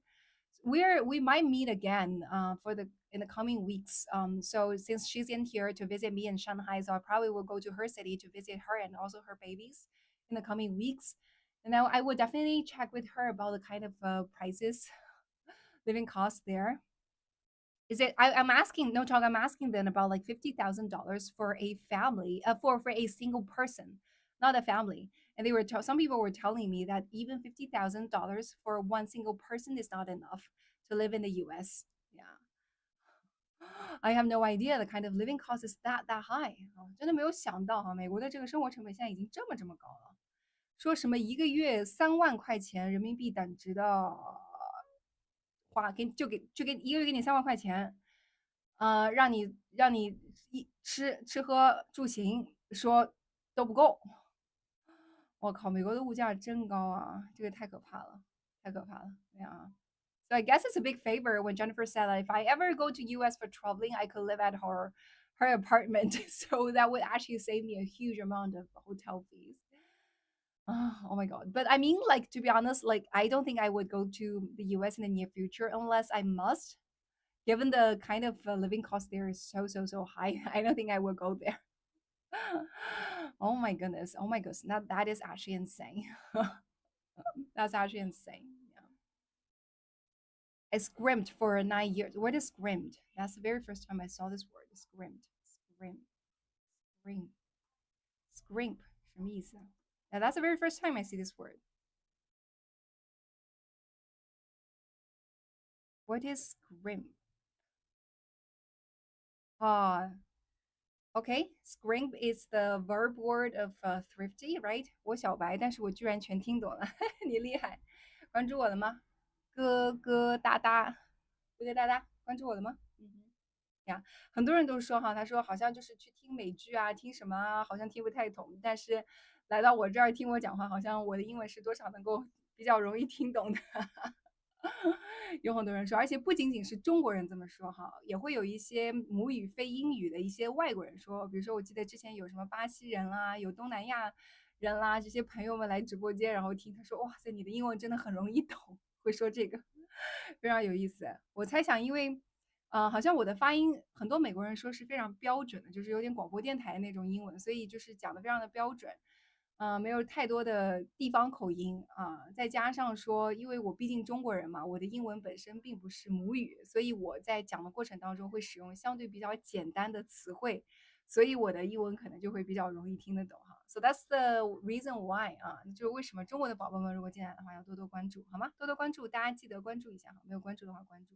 We might meet again for the in the coming weeks. So since she's in here to visit me in Shanghai, so I probably will go to her city to visit her and also her babies in the coming weeks. And now I would definitely check with her about the kind of prices, living costs there. Is it? I'm asking. No talk. I'm asking then about like $50,000 for a family, for a single person, not a family. And some people were telling me that even $50,000 for one single person is not enough to live in the U.S. Yeah, I have no idea the kind of living cost is that high 啊，真的没有想到哈，美国的这个生活成本现在已经这么高了。说什么一个月3万块钱人民币等值的花，给一个月给你3万块钱，让你吃喝住行说都不够。我靠，美国的物价真高啊，这个太可怕了，太可怕了，对啊。So I guess it's a big favor when Jennifer said that if I ever go to US for traveling, I could live at her apartment. So that would actually save me a huge amount of hotel fees. Oh my god. But I mean, like, to be honest, like, I don't think I would go to the US in the near future unless I must. Given the kind of living cost there is so high, I don't think I would go there. Oh my goodness. Oh my goodness. That is actually insane. That's actually insane. Yeah. I scrimped for 9 years. What is scrimped? That's the very first time I saw this word. Scrimped. Scrimp. Scrimp. Scrimp. 什么意思？ Yeah, that's the very first time I see this word. What is scrimp? Uh, okay, scrimp is the verb word of thrifty, right? 我小白，但是我居然全听懂了，你厉害！关注我了吗？咯咯哒哒，咯咯哒哒，关注我了吗？嗯哼。呀，很多人都说哈，他说好像就是去听美剧啊，听什么啊，好像听不太懂，但是来到我这儿听我讲话，好像我的英文是多少能够比较容易听懂的。有很多人说，而且不仅仅是中国人这么说哈，也会有一些母语非英语的一些外国人说，比如说我记得之前有什么巴西人啦，有东南亚人啦，这些朋友们来直播间，然后听他说，哇塞，你的英文真的很容易懂，会说这个，非常有意思。我猜想，因为好像我的发音很多美国人说是非常标准的，就是有点广播电台那种英文，所以就是讲的非常的标准，没有太多的地方口音啊。再加上说，因为我毕竟中国人嘛，我的英文本身并不是母语，所以我在讲的过程当中会使用相对比较简单的词汇，所以我的英文可能就会比较容易听得懂哈。So that's the reason why 啊，就是为什么中国的宝宝们如果进来的话要多多关注，好吗？多多关注，大家记得关注一下哈，没有关注的话关注。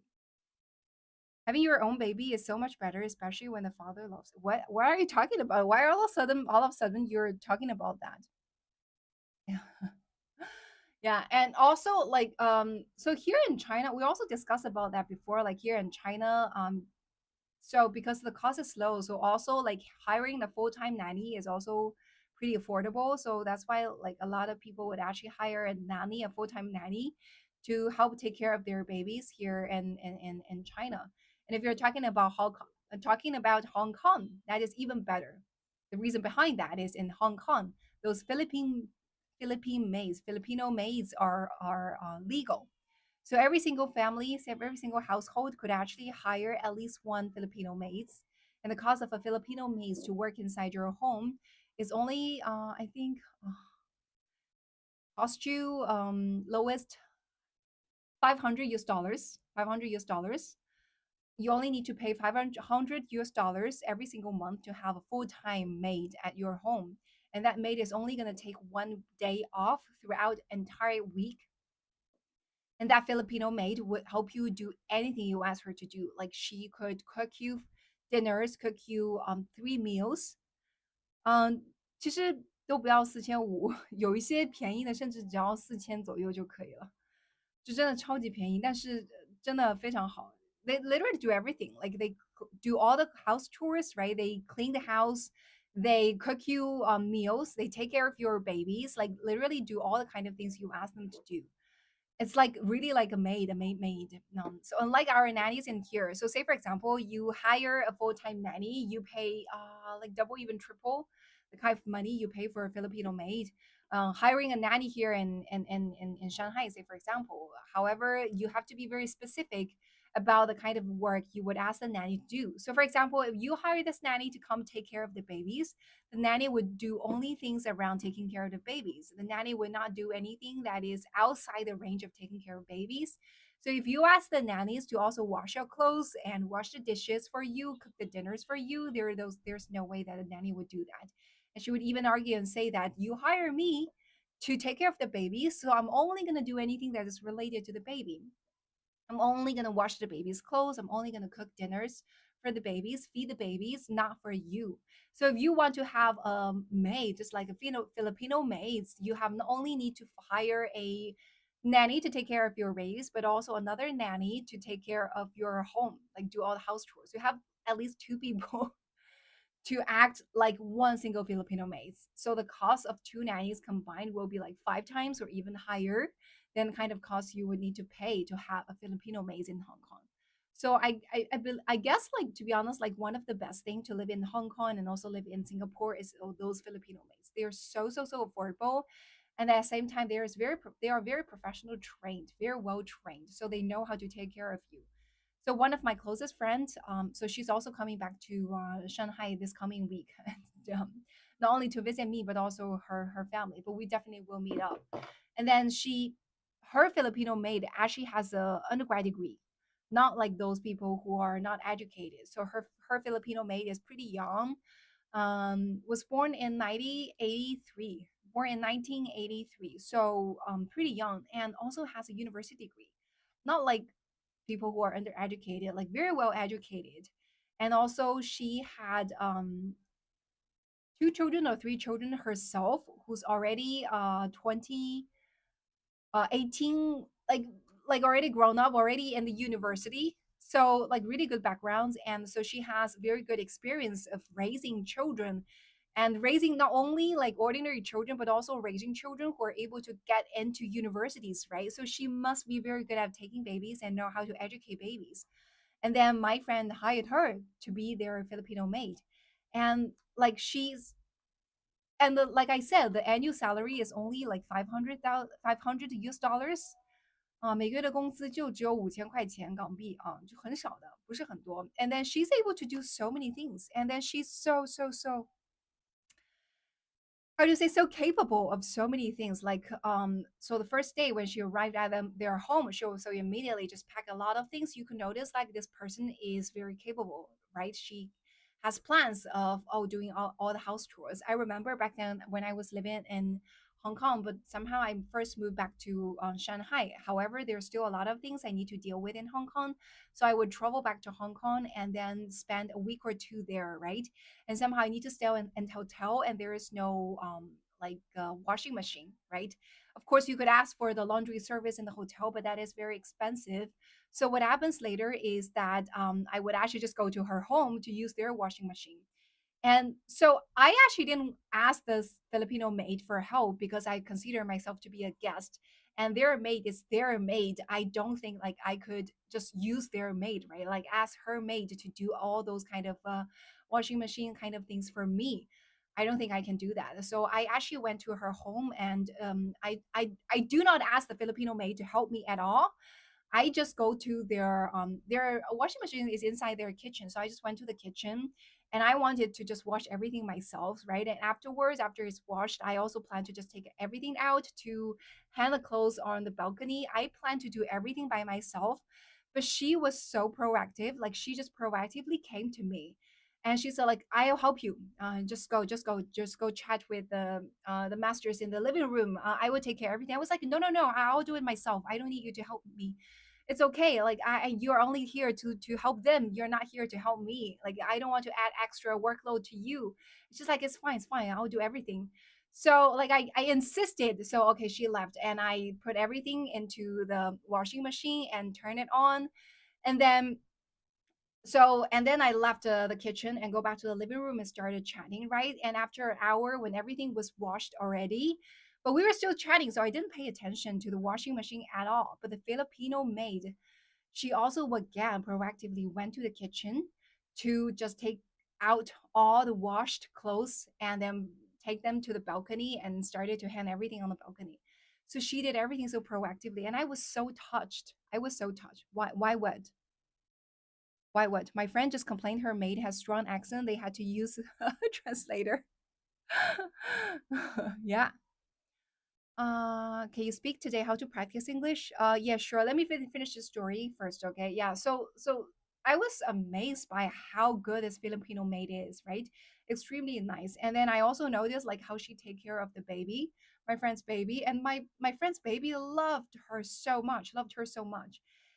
Having your own baby is so much better, especially when the father loves it. What are you talking about? Why all of a sudden you're talking about that? Yeah. Yeah, and also like so here in China, we also discussed about that before. Like here in China, so because the cost is low, so also like hiring the full-time nanny is also pretty affordable. So that's why like a lot of people would actually hire a nanny, a full-time nanny, to help take care of their babies here in China. And if you're talking about Hong Kong, that is even better. The reason behind that is in Hong Kong, those Philippine maids, Filipino maids are legal. So every single family, every single household could actually hire at least one Filipino maid. And the cost of a Filipino maid to work inside your home is only, I think, cost you lowest 500 US dollars. 500 US dollars. You only need to pay 500 US dollars every single month to have a full time maid at your home. And that maid is only going to take 1 day off throughout entire week, and that Filipino maid would help you do anything you ask her to do. Like she could cook you dinners, cook you 3 meals. 其实都不要4500，有一些便宜的甚至只要4000左右就可以了，就真的超级便宜，但是真的非常好。They literally do everything. Like they do all the house chores, right? They clean the house, they cook you meals, they take care of your babies, like literally do all the kind of things you ask them to do. It's like really like a maid. So unlike our nannies in here, so say for example, you hire a full-time nanny, you pay like double, even triple the kind of money you pay for a Filipino maid. Hiring a nanny here in Shanghai, say for example. However, you have to be very specific about the kind of work you would ask the nanny to do. So, for example, if you hire this nanny to come take care of the babies, the nanny would do only things around taking care of the babies. The nanny would not do anything that is outside the range of taking care of babies. So if you ask the nannies to also wash your clothes and wash the dishes for you, cook the dinners for you, there's no way that a nanny would do that. And she would even argue and say that you hire me to take care of the baby, so I'm only going to do anything that is related to the baby. I'm only going to wash the baby's clothes. I'm only going to cook dinners for the babies, feed the babies, not for you. So if you want to have a maid, just like a Filipino maids, you have not only need to hire a nanny to take care of your race, but also another nanny to take care of your home, like do all the house chores. You have at least two people to act like one single Filipino maid. So the cost of two nannies combined will be like 5 times or even higher than kind of cost you would need to pay to have a Filipino maid in Hong Kong. So I guess like to be honest, like one of the best thing to live in Hong Kong and also live in Singapore is those Filipino maids. They are so affordable, and at the same time they are very professional trained, very well trained, so they know how to take care of you. So one of my closest friends, so she's also coming back to Shanghai this coming week, and, not only to visit me but also her family. But we definitely will meet up. And then her Filipino maid actually has a undergrad degree, not like those people who are not educated. So her Filipino maid is pretty young. Was born in 1983. Born in 1983, so pretty young, and also has a university degree. Not like people who are undereducated, like very well educated. And also she had 2 children or 3 children herself, who's already 20 18, like already grown up, already in the university. So like really good backgrounds, and so she has very good experience of raising children, and raising not only like ordinary children but also raising children who are able to get into universities, right? So she must be very good at taking babies and know how to educate babies. And then my friend hired her to be their Filipino maid, and like she's and like I said, the annual salary is only like 500 US dollars. 每个月的工资就只有5000块钱港币啊，就很少的，不是很多。And then she's able to do so many things, and then she's so how do you say, so capable of so many things. Like so the first day when she arrived at their home, she was so immediately just pack a lot of things. You can notice like this person is very capable, right? She has plans of doing all the house chores. I remember back then when I was living in Hong Kong, but somehow I first moved back to Shanghai. However, there's still a lot of things I need to deal with in Hong Kong, so I would travel back to Hong Kong and then spend a week or two there, right? And somehow I need to stay in hotel, and there is no washing machine, right? Of course, you could ask for the laundry service in the hotel, but that is very expensive. So what happens later is that I would actually just go to her home to use their washing machine. And so I actually didn't ask this Filipino maid for help because I consider myself to be a guest. And their maid is their maid. I don't think like I could just use their maid, right? Like ask her maid to do all those kind of washing machine kind of things for me. I don't think I can do that. So I actually went to her home, and I do not ask the Filipino maid to help me at all. I just go to their washing machine is inside their kitchen. So I just went to the kitchen, and I wanted to just wash everything myself, right? And afterwards, after it's washed, I also plan to just take everything out to hang the clothes on the balcony. I plan to do everything by myself. But she was so proactive. Like she just proactively came to me. And she said, like, I'll help you. Just go chat with the masters in the living room. I will take care of everything. I was like, no, I'll do it myself. I don't need you to help me. It's okay. Like you're only here to help them. You're not here to help me. Like I don't want to add extra workload to you. It's just like it's fine. I'll do everything. So like I insisted. So okay, she left, and I put everything into the washing machine and turn it on. And then and then I left the kitchen and go back to the living room and started chatting, right? And after an hour, when everything was washed already, but we were still chatting, so I didn't pay attention to the washing machine at all. But the Filipino maid, she also again proactively went to the kitchen to just take out all the washed clothes and then take them to the balcony and started to hang everything on the balcony. So she did everything so proactively, and I was so touched. I was so touched. Why what? Why what? My friend just complained her maid has strong accent. They had to use a translator. Yeah. Can you speak today how to practice English? Yeah, sure. Let me finish the story first, okay? Yeah. So I was amazed by how good this Filipino maid is, right? Extremely nice. And then I also noticed like how she take care of the baby, my friend's baby, and my friend's baby loved her so much.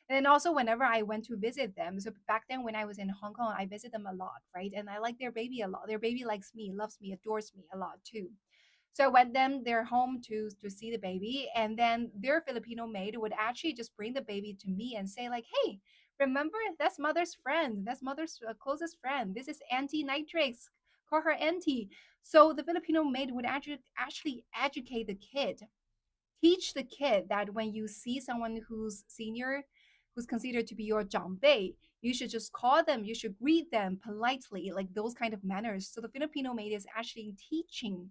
And then also whenever I went to visit them, so back then when I was in Hong Kong, I visit them a lot, right? And I like their baby a lot. Their baby likes me, loves me, adores me a lot too. So I went them their home to see the baby, and then their Filipino maid would actually just bring the baby to me and say like, "Hey, remember that's mother's friend. That's mother's closest friend. This is Auntie Nytrix. Call her Auntie." So the Filipino maid would actually educate the kid, teach the kid that when you see someone who's senior, who's considered to be your jambei, you should just call them. You should greet them politely, like those kind of manners. So the Filipino maid is actually teaching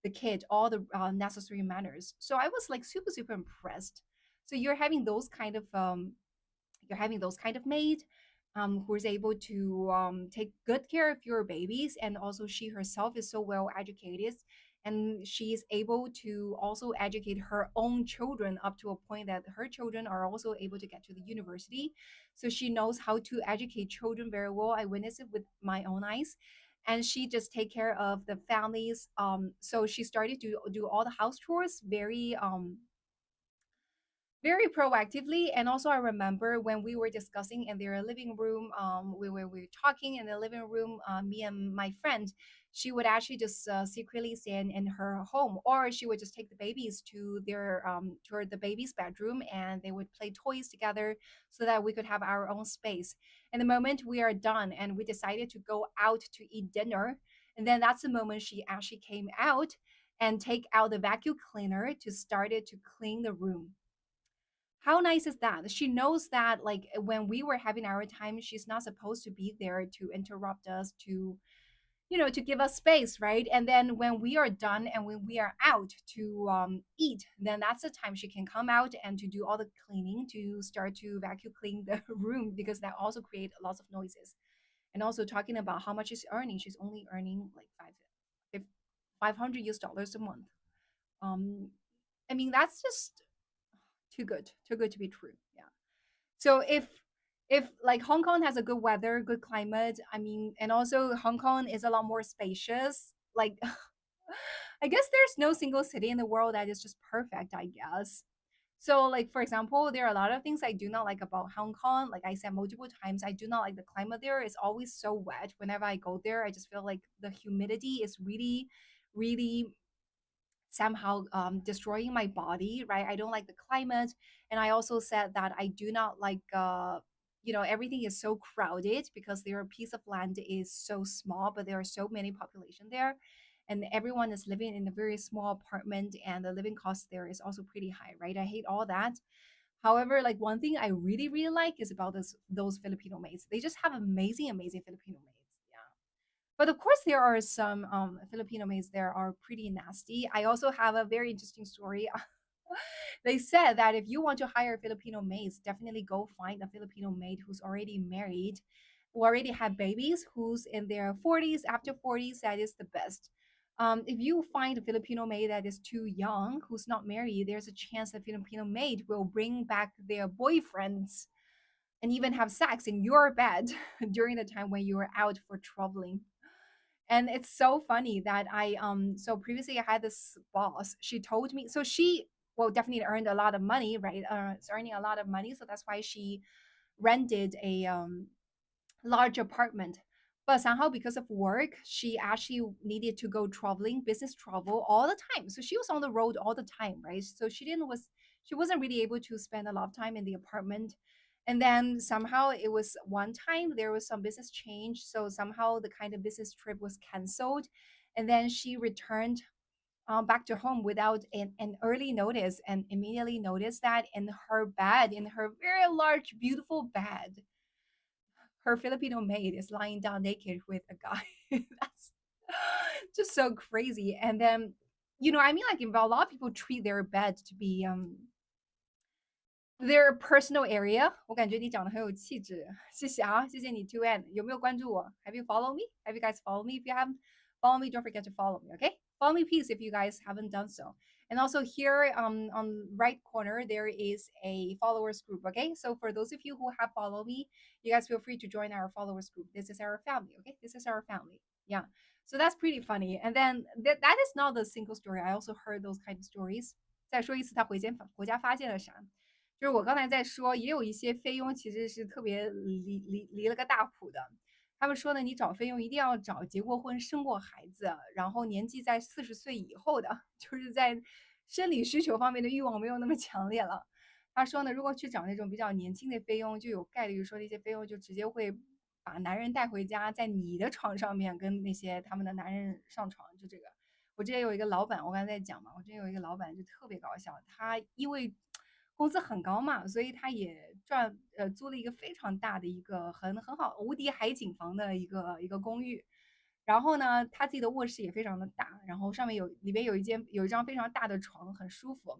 the kid all the necessary manners. So I was like super impressed. So you're having those kind of maid who is able to take good care of your babies, and also she herself is so well educated, and she is able to also educate her own children up to a point that her children are also able to get to the university. So she knows how to educate children very well. I witnessed it with my own eyes. And she just take care of the families. So she started to do all the house chores very proactively. And also I remember when we were discussing in their living room, we were talking in the living room, me and my friend, she would actually just secretly stay in her home, or she would just take the babies to their to the baby's bedroom, and they would play toys together so that we could have our own space. And the moment we are done and we decided to go out to eat dinner, and then that's the moment she actually came out and take out the vacuum cleaner to start it to clean the room. How nice is that? She knows that like when we were having our time, she's not supposed to be there to interrupt us, to give us space, right? And then when we are done and when we are out to eat, then that's the time she can come out and to do all the cleaning, to start to vacuum clean the room, because that also create lots of noises. And also talking about how much she's earning, she's only earning like 500 US dollars a month. um I mean, that's just too good to be true. Yeah. So if like Hong Kong has a good weather, good climate, I mean, and also Hong Kong is a lot more spacious. Like I guess there's no single city in the world that is just perfect, I guess. So like for example, there are a lot of things I do not like about Hong Kong. Like I said multiple times, I do not like the climate there. It's always so wet. Whenever I go there, I just feel like the humidity is really, really somehow destroying my body, right? I don't like the climate. And I also said that I do not like everything is so crowded because their piece of land is so small, but there are so many population there, and everyone is living in a very small apartment, and the living cost there is also pretty high, right? I hate all that. However, like one thing I really really like is about those Filipino maids. They just have amazing amazing Filipino maids. Yeah. But of course, there are some Filipino maids there are pretty nasty. I also have a very interesting story. They said that if you want to hire Filipino maids, definitely go find a Filipino maid who's already married, who already had babies, who's in their 40s, after 40s, that is the best. If you find a Filipino maid that is too young, who's not married, there's a chance that Filipino maid will bring back their boyfriends and even have sex in your bed during the time when you are out for traveling. And it's so funny that so previously I had this boss. She told me, so she well definitely earned a lot of money, right? Is earning a lot of money, so that's why she rented a large apartment. But somehow, because of work, she actually needed to go traveling, business travel all the time. So she was on the road all the time, right? So she wasn't really able to spend a lot of time in the apartment. And then somehow it was one time there was some business change. So somehow the kind of business trip was canceled. And then she returned back to home without an early notice, and immediately noticed that in her bed, in her very large, beautiful bed, her Filipino maid is lying down naked with a guy. That's just so crazy. And then, I mean, like, a lot of people treat their bed to be their personal area. 我感觉你讲的很有气质，谢谢啊，谢谢你 To N 有没有关注我？Have you follow me? Have you guys follow me? If you haven't follow me, don't forget to follow me. Okay, follow me, please, if you guys haven't done so. And also here on right corner there is a followers group. Okay, so for those of you who have followed me, you guys feel free to join our followers group. This is our family. Okay, this is our family. Yeah. So that's pretty funny. And then that is not the single story. I also heard those kind of stories. 再说一次，他回家发现了啥？就是我刚才在说，也有一些菲佣其实是特别离了个大谱的。他们说呢，你找菲佣一定要找结过婚、生过孩子，然后年纪在40岁以后的，就是在生理需求方面的欲望没有那么强烈了。他说呢，如果去找那种比较年轻的菲佣，就有概率说那些菲佣就直接会把男人带回家，在你的床上面跟那些他们的男人上床，就这个。我之前有一个老板，我刚才在讲嘛，我之前有一个老板就特别搞笑，他因为工资很高嘛，所以他也租了一个非常大的一个很好无敌海景房的一个公寓。然后呢，他自己的卧室也非常的大，然后上面里边有一张非常大的床，很舒服。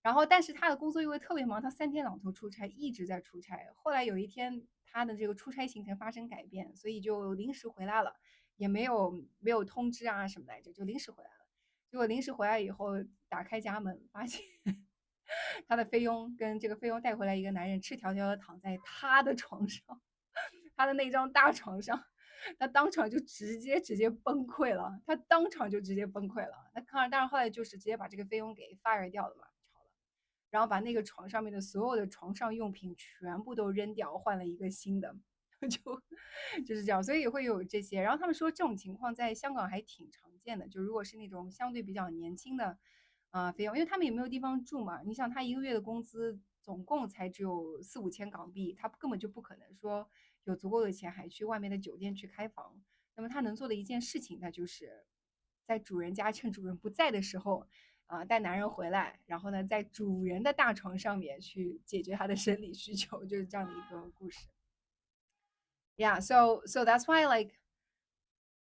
然后，但是他的工作因为特别忙，他3天2头出差，一直在出差。后来有一天，他的这个出差行程发生改变，所以就临时回来了，也没有通知啊什么来着，就临时回来了。结果临时回来以后，打开家门，发现他的菲佣跟这个菲佣带回来一个男人赤条条的躺在他的床上，他的那张大床上，他当场就直接崩溃了，他当场就直接崩溃了。那当然后来就是直接把这个菲佣给 fire 掉了嘛，炒了，然后把那个床上面的所有的床上用品全部都扔掉，换了一个新的。就是这样，所以也会有这些。然后他们说这种情况在香港还挺常见的，就如果是那种相对比较年轻的费用，因为他们也没有地方住嘛。你想，他一个月的工资总共才只有4、5千港币，他根本就不可能说有足够的钱还去外面的酒店去开房。那么他能做的一件事情，那就是在主人家趁主人不在的时候，带男人回来，然后呢，在主人的大床上面去解决他的生理需求，就是这样的一个故事。Yeah, so that's why like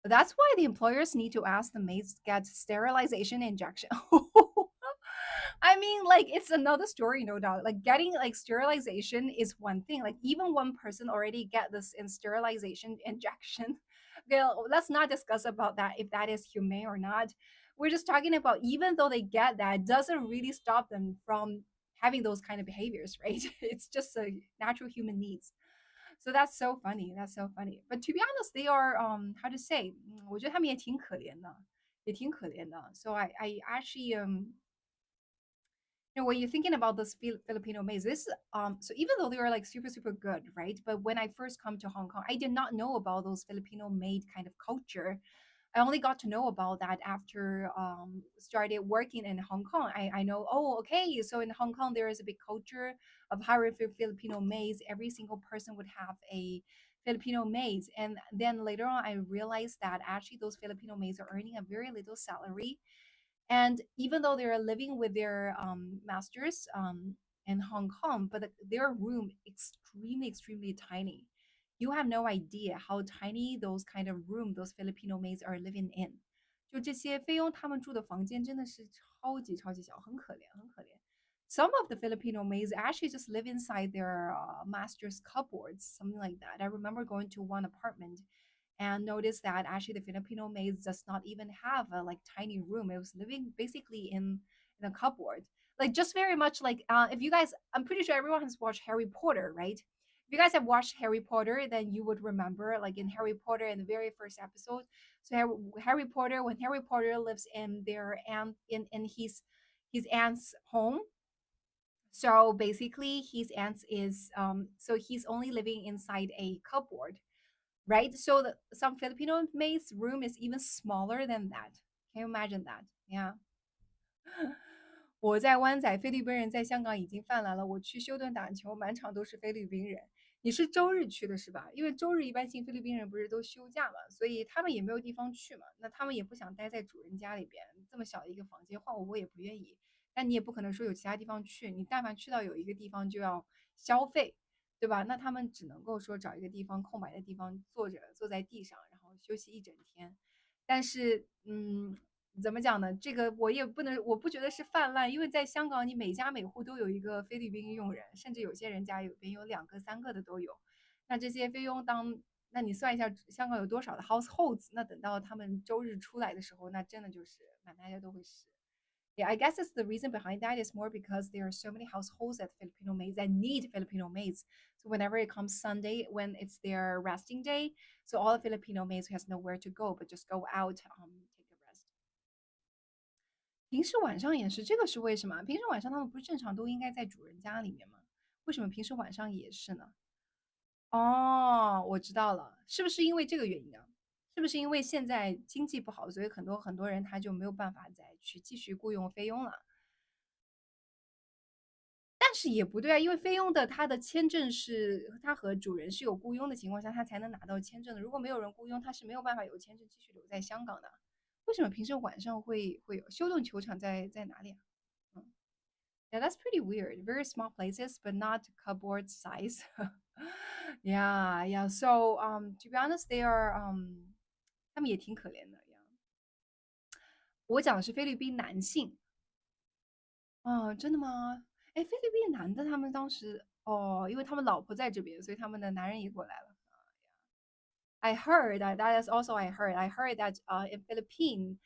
That's why the employers need to ask the maids to get sterilization injection. I mean, like it's another story, no doubt. Like getting like sterilization is one thing. Like even one person already get this in sterilization injection. Well, let's not discuss about that if that is humane or not. We're just talking about even though they get that, it doesn't really stop them from having those kind of behaviors, right? It's just a natural human needs. So that's so funny. That's so funny. But to be honest, they are how to say? 我觉得他们也挺可怜的，也挺可怜的. So I actually when you're thinking about this Filipino maids, this so even though they were like super super good, right? But when I first come to Hong Kong, I did not know about those Filipino maid kind of culture. I only got to know about that after started working in Hong Kong. I know, oh, okay, so in Hong Kong there is a big culture of hiring Filipino maids. Every single person would have a Filipino maids, and then later on I realized that actually those Filipino maids are earning a very little salary, and even though they're living with their masters in Hong Kong, but their room extremely, extremely tiny. You have no idea how tiny those kind of room those Filipino maids are living in. 就这些菲佣他们住的房间真的是超级超级小，很可怜，很可怜。Some of the Filipino maids actually just live inside their master's cupboards, something like that. I remember going to one apartment and noticed that actually the Filipino maids does not even have a like tiny room. It was living basically in a cupboard. Like just very much like if you guys, I'm pretty sure everyone has watched Harry Potter, right? If you guys have watched Harry Potter, then you would remember like in Harry Potter in the very first episode. So Harry Potter, when Harry Potter lives in their aunt in his aunt's home, so basically his aunt is so he's only living inside a cupboard, right? So some Filipino maids' room is even smaller than that. Can you imagine that? Yeah. 我在湾仔，菲律宾人在香港已经泛滥了。我去休顿打球，满场都是菲律宾人。你是周日去的是吧？因为周日一般性菲律宾人不是都休假嘛，所以他们也没有地方去嘛。那他们也不想待在主人家里边，这么小的一个房间，换我也不愿意。但你也不可能说有其他地方去，你但凡去到有一个地方就要消费，对吧？那他们只能够说找一个地方空白的地方坐着，坐在地上，然后休息一整天。但是，怎么讲呢？这个我也不能，我不觉得是泛滥，因为在香港，你每家每户都有一个菲律宾佣人，甚至有些人家有边有两个、三个的都有。那这些菲佣那你算一下香港有多少的 households？那等到他们周日出来的时候，那真的就是满大街都会是。Yeah, I guess it's the reason behind that is more because there are so many households at Filipino maids that need Filipino maids. So whenever it comes Sunday, when it's their resting day, so all the Filipino maids has nowhere to go but just go out take a rest. 平时晚上也是，这个是为什么？平时晚上他们不是正常都应该在主人家里面吗？为什么平时晚上也是呢？哦，我知道了，是不是因为这个原因啊？是不是因为现在经济不好，所以很多人他就没有办法再去继续雇佣菲佣了？但是也不对啊，因为菲佣的他的签证是他和主人是有雇佣的情况下，他才能拿到签证的。如果没有人雇佣，他是没有办法有签证继续留在香港的。为什么平时晚上会有休顿球场在哪里啊？嗯，Yeah, that's pretty weird. Very small places, but not cupboard size. Yeah, yeah. So, to be honest, they are他们也挺可怜的呀。我讲的是菲律宾男性。哦，真的吗？哎，菲律宾男的他们当时哦，因为他们老婆在这边，所以他们的男人也过来了。I heard that is also I heard. I heard that in Philippines,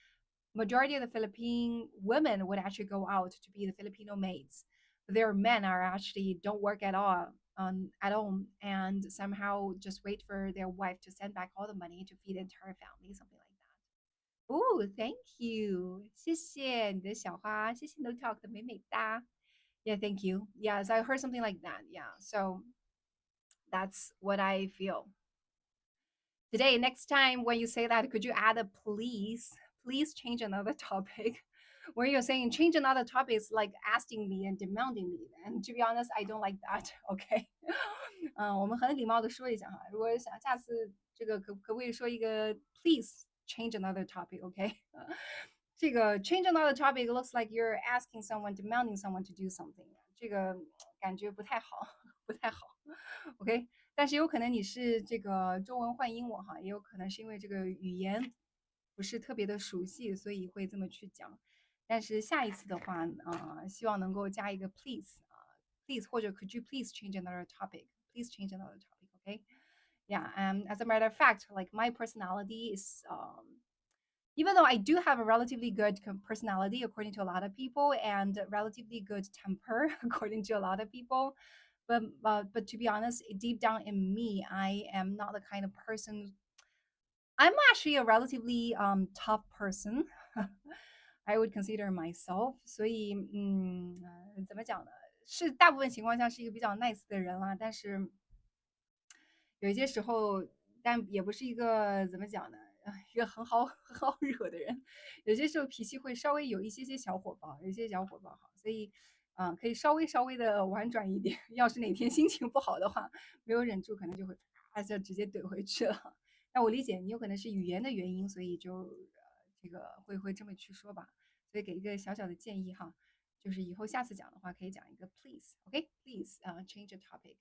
majority of the Philippine women would actually go out to be the Filipino maids. Their men are actually don't work at home and somehow just wait for their wife to send back all the money to feed the entire family, something like that. Oh, thank you. 谢谢你的小花，谢谢 No Talk 的美美哒。Yeah, thank you. Yes, I heard something like that. Yeah, so that's what I feel. Today, next time when you say that, could you add a please? Please change another topic. Where you're saying change another topic is like asking me and demanding me. And to be honest, I don't like that. OK，我们很礼貌的说一下哈，如果想下次这个可不可以说一个 please change another topic？OK，这个 change another topic looks like you're asking someone, demanding someone to do something. 这个感觉不太好，不太好。OK，但是有可能你是这个中文换英文哈，也有可能是因为这个语言不是特别的熟悉，所以会这么去讲。但是下一次的话，希望能够加一个 please please 或者 could you please change another topic? Please change another topic. Okay. Yeah. As a matter of fact, like my personality is even though I do have a relatively good personality according to a lot of people and relatively good temper according to a lot of people, but to be honest, deep down in me, I am not the kind of person. I'm actually a relatively tough person. I would consider myself. 所以怎么讲呢？是大部分情况下是一个比较 nice 的人啦，但是有一些时候，但也不是一个怎么讲呢，一个很好惹的人。有些时候脾气会稍微有一些些小火爆，有一些小火爆哈，所以可以稍微的婉转一点。要是哪天心情不好的话，没有忍住，可能就会就直接怼回去了。那我理解你有可能是语言的原因，所以就这个会这么去说吧。所以给一个小小的建议哈，就是以后下次讲的话可以讲一个 please，OK，please change the topic。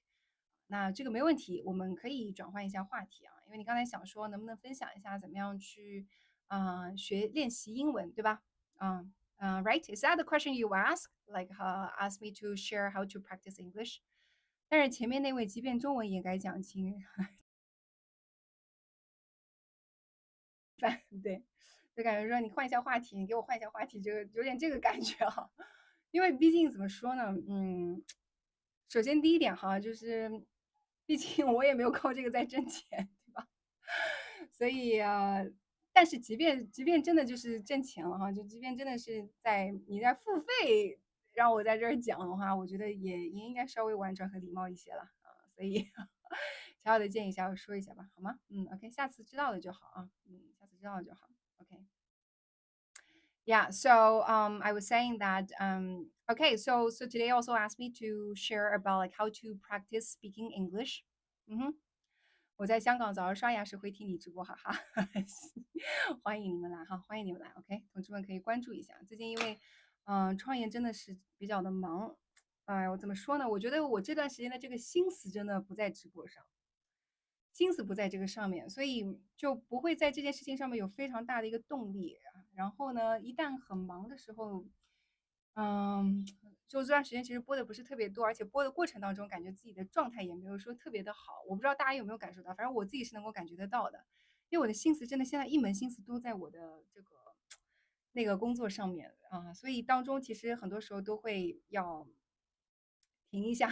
那这个没问题，我们可以转换一下话题啊，因为你刚才想说能不能分享一下怎么样去学练习英文，对吧？Right? Is that the question you ask? Like ask me to share how to practice English? 但是前面那位即便中文也该讲清，对，就感觉说你换一下话题，你给我换一下话题，这个有点这个感觉哈。因为毕竟怎么说呢，首先第一点哈，就是毕竟我也没有靠这个在挣钱，对吧？所以但是即便真的就是挣钱了哈，就即便真的是你在付费让我在这儿讲的话，我觉得也应该稍微婉转和礼貌一些了所以小小的建议，小小说一下吧，好吗？OK，下次知道了就好啊，下次知道了就好，OK。Yeah, so I was saying that okay, so today also asked me to share about like how to practice speaking English. 我在香港早上刷牙时会听你直播，哈哈，欢迎你们来哈，欢迎你们来，OK，同志们可以关注一下。最近因为创业真的是比较的忙，哎，我怎么说呢？我觉得我这段时间的这个心思真的不在直播上，心思不在这个上面，所以就不会在这件事情上面有非常大的一个动力。然后呢，一旦很忙的时候，嗯，就这段时间其实播的不是特别多，而且播的过程当中，感觉自己的状态也没有说特别的好。我不知道大家有没有感受到，反正我自己是能够感觉得到的，因为我的心思真的现在一门心思都在我的这个那个工作上面所以当中其实很多时候都会要停一下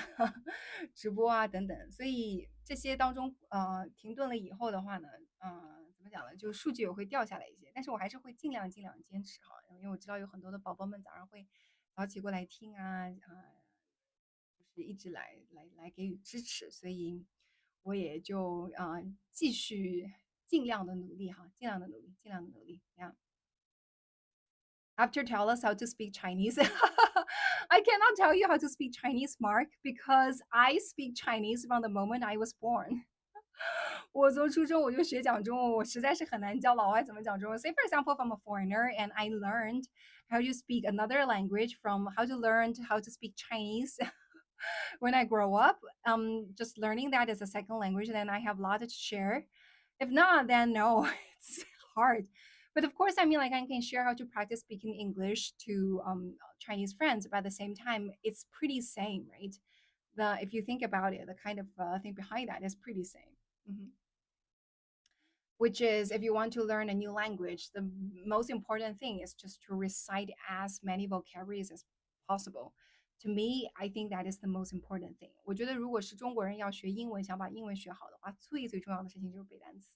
直播啊等等，所以这些当中停顿了以后的话呢，怎么讲呢？就数据也会掉下来一些，但是我还是会尽量坚持哈，因为我知道有很多的宝宝们早上会早起过来听就是一直来给予支持，所以我也就继续尽量的努力哈，尽量的努力呀。After tell us how to speak Chinese. I cannot tell you how to speak Chinese, Mark, because I speak Chinese from the moment I was born. 我从初中我就学讲中文，我实在是很难教老外怎么讲中文。Say for example, if I'm a foreigner and I learned how to speak another language from how to learn how to speak Chinese when I grow up, just learning that as a second language, then I have a lot to share. If not, then no, it's hard. But of course, I mean, like I can share how to practice speaking English to Chinese friends, but at the same time, it's pretty same, right? If you think about it, the kind of thing behind that is pretty same. Which is if you want to learn a new language, the most important thing is just to recite as many vocabularies as possible. To me, I think that is the most important thing. 我觉得如果是中国人要学英文，想把英文学好的话，最重要的事情就是背单词。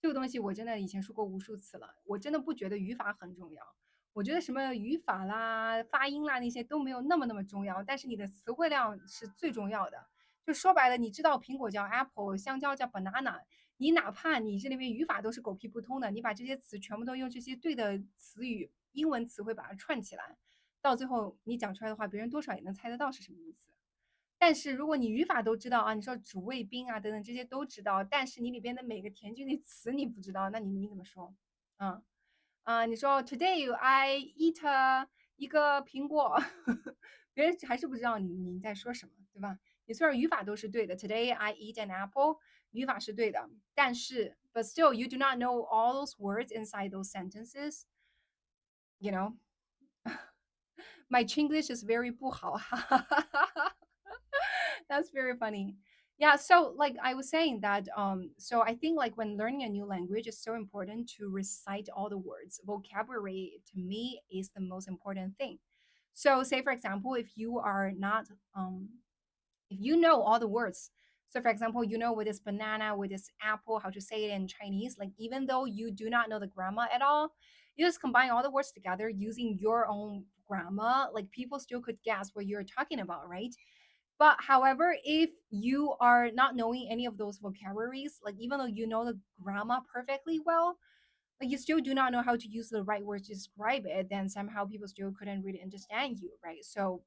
这个东西我真的以前说过无数次了，我真的不觉得语法很重要。我觉得什么语法啦、发音啦那些都没有那么重要，但是你的词汇量是最重要的。就说白了，你知道苹果叫 apple，香蕉叫 banana，你哪怕你这里面语法都是狗屁不通的，你把这些词全部都用这些对的词语、英文词汇把它串起来，到最后你讲出来的话，别人多少也能猜得到是什么意思。但是如果你语法都知道你说主谓宾等等这些都知道，但是你里边的每个填进的词你不知道，那你怎么说？你说 Today I eat 一个苹果别人还是不知道你在说什么，对吧？你虽然语法都是对的，Today I eat an apple，语法是对的，但是 but still you do not know all those words inside those sentences. You know, my Chinglish is very 不好. That's very funny. Yeah, so like I was saying that so I think like when learning a new language it's so important to recite all the words. Vocabulary to me is the most important thing. So say for example if you are not if you know all the words, so for example you know what is banana, what is apple, how to say it in Chinese, like even though you do not know the grammar at all, you just combine all the words together using your own grammar, like people still could guess what you're talking about, right? But however, if you are not knowing any of those vocabularies, like even though you know the grammar perfectly well, like you still do not know how to use the right words to describe it, then somehow people still couldn't really understand you, right? So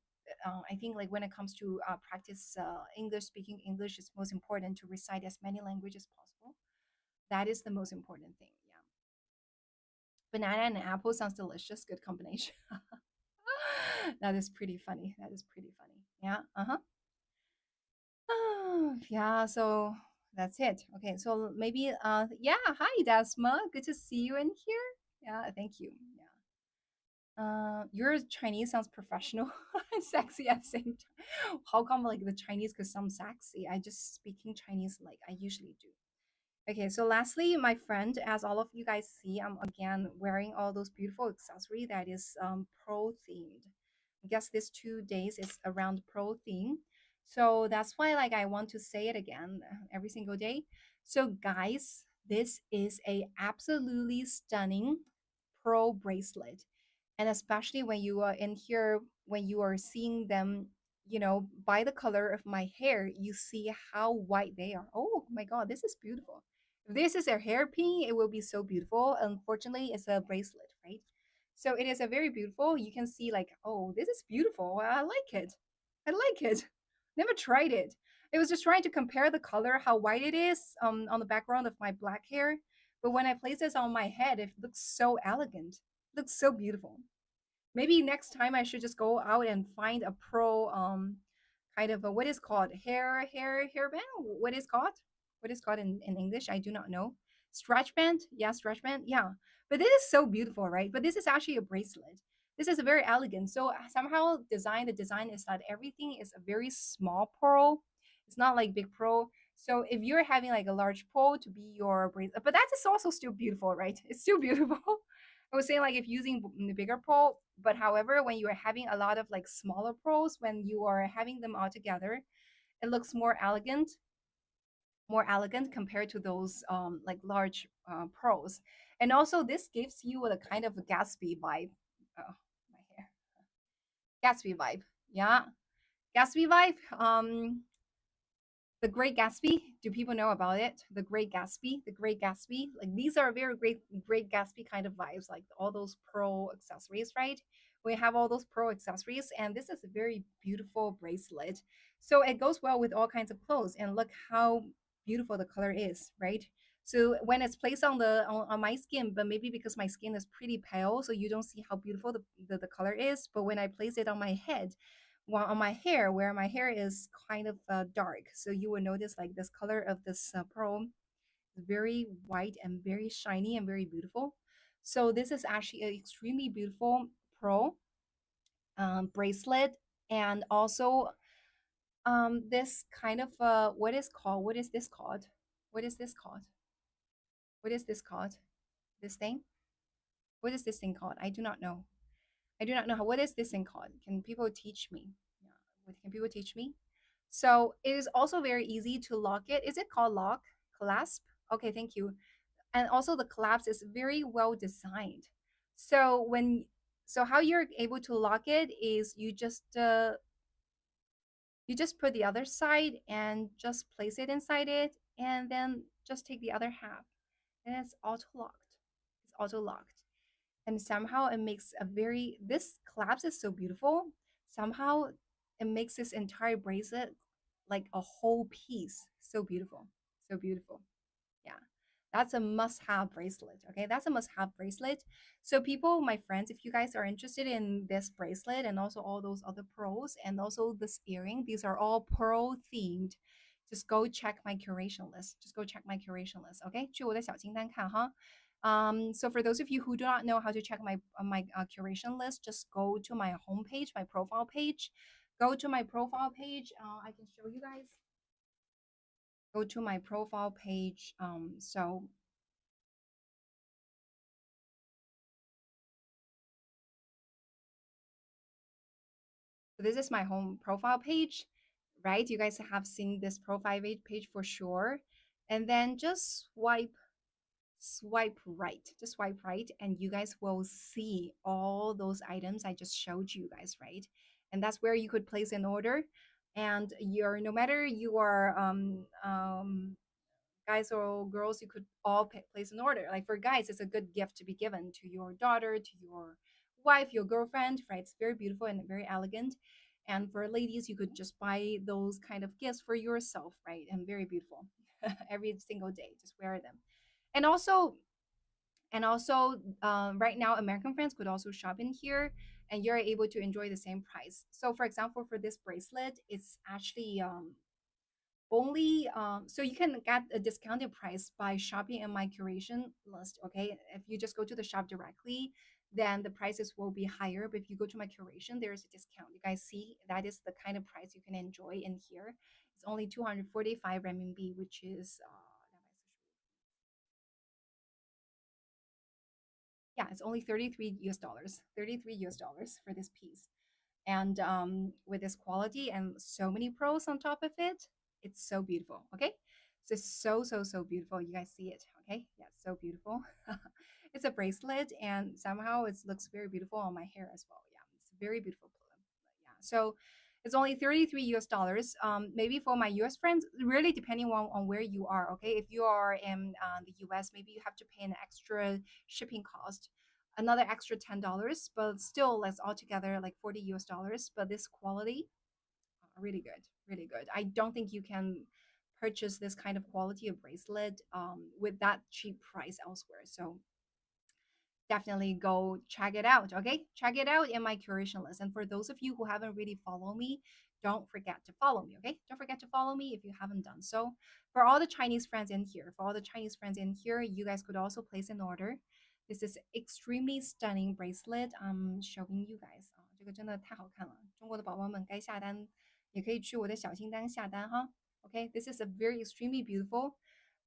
I think like when it comes to practice English, speaking English, it's most important to recite as many languages as possible. That is the most important thing. Yeah. Banana and apple sounds delicious. Good combination. That is pretty funny. That is pretty funny. Yeah. Uh-huh. Yeah, so that's it. Okay, so maybe yeah, hi Dasma. Good to see you in here. Yeah, thank you. Yeah. Your Chinese sounds professional and sexy at the same time. How come like the Chinese could sound sexy? I just speaking Chinese like I usually do. Okay, so lastly, my friend, as all of you guys see, I'm again wearing all those beautiful accessory that is pro themed. I guess this 2 days is around pro theme. So that's why like I want to say it again every single day. So guys, this is a absolutely stunning pro bracelet. And especially when you are in here, when you are seeing them, you know, by the color of my hair, you see how white they are. Oh my God, this is beautiful. If this is a hairpin, it will be so beautiful. Unfortunately, it's a bracelet, right? So it is a very beautiful. You can see like, oh, this is beautiful. I like it. I like it. Never tried it. I was just trying to compare the color, how white it is on the background of my black hair. But when I place this on my head, it looks so elegant. It looks so beautiful. Maybe next time I should just go out and find a pro kind of a what is called hairband. What is called? What is called in English? I do not know. Stretch band? Yeah, stretch band. Yeah. But this is so beautiful, right? But this is actually a bracelet. This is very elegant. So somehow the design is that everything is a very small pearl. It's not like big pearl. So if you're having like a large pearl to be your bracelet, but that is also still beautiful, right? It's still beautiful. I was saying like if using the bigger pearl, but however, when you are having a lot of like smaller pearls, when you are having them all together, it looks more elegant compared to those like large pearls. And also, this gives you a kind of a Gatsby vibe. Oh, my hair, Gatsby vibe. Yeah, Gatsby vibe. The Great Gatsby. Do people know about it? The Great Gatsby. The Great Gatsby. Like these are very Great Gatsby kind of vibes. Like all those pearl accessories, right? We have all those pearl accessories, and this is a very beautiful bracelet. So it goes well with all kinds of clothes. And look how beautiful the color is, right? So when it's placed on on my skin, but maybe because my skin is pretty pale, so you don't see how beautiful the color is. But when I place it on my head, well, on my hair, where my hair is kind of dark, so you will notice like this color of this pearl is very white and very shiny and very beautiful. So this is actually an extremely beautiful pearl bracelet, and also this kind of what is called, what is this called, what is this called, what is this called, this thing, what is this thing called? I do not know. I do not know how, what is this thing called. Can people teach me? Yeah, can people teach me? So it is also very easy to lock it. Is it called lock? Clasp? Okay, thank you. And also the clasp is very well designed. So so how you're able to lock it is you just put the other side and just place it inside it, and then just take the other half, and it's auto locked. It's auto locked, and somehow it makes a very, this collapse is so beautiful. Somehow it makes this entire bracelet like a whole piece so beautiful, so beautiful. Yeah, That's a must-have bracelet. Okay, that's a must-have bracelet. So people, my friends, if you guys are interested in this bracelet and also all those other pearls and also this earring, these are all pearl themed. Just go check my curation list. Just go check my curation list. Okay, 去我的小清单看哈。So for those of you who do not know how to check my curation list, just go to my homepage, my profile page. Go to my profile page. I can show you guys. Go to my profile page. So this is my home profile page, right? You guys have seen this profile page for sure. And then just swipe right. Just swipe right, and you guys will see all those items I just showed you guys, right? And that's where you could place an order. And you're no matter you are guys or girls, you could all place an order. Like for guys, it's a good gift to be given to your daughter, to your wife, your girlfriend, right? It's very beautiful and very elegant. And for ladies, you could just buy those kind of gifts for yourself, right? And very beautiful every single day. Just wear them. And also, right now, American friends could also shop in here, and you're able to enjoy the same price. So, for example, for this bracelet, it's actually only so you can get a discounted price by shopping in my curation list. Okay, if you just go to the shop directly, then the prices will be higher, but if you go to my curation, there's a discount. You guys see, that is the kind of price you can enjoy in here. It's only 245 renminbi, which is yeah, it's only 33 US dollars, 33 US dollars for this piece. And with this quality and so many pros on top of it, it's so beautiful. Okay, so it's so beautiful. You guys see it? Okay, yeah, it's so beautiful. It's a bracelet, and somehow it looks very beautiful on my hair as well. Yeah, it's a very beautiful. Yeah, so it's only 33 US dollars. Maybe for my US friends, really depending on where you are. Okay, if you are in the US, maybe you have to pay an extra shipping cost, another extra $10, but still that's altogether like 40 US dollars. But this quality, really good, really good. I don't think you can purchase this kind of quality of bracelet with that cheap price elsewhere. So definitely go check it out. Okay, check it out in my curation list. And for those of you who haven't really followed me, don't forget to follow me. Okay, don't forget to follow me if you haven't done so. For all the Chinese friends in here, you guys could also place an order. This is extremely stunning bracelet. I'm showing you guys 啊，这个真的太好看了。中国的宝宝们该下单也可以去我的小清单下单哈。Okay, this is a very extremely beautiful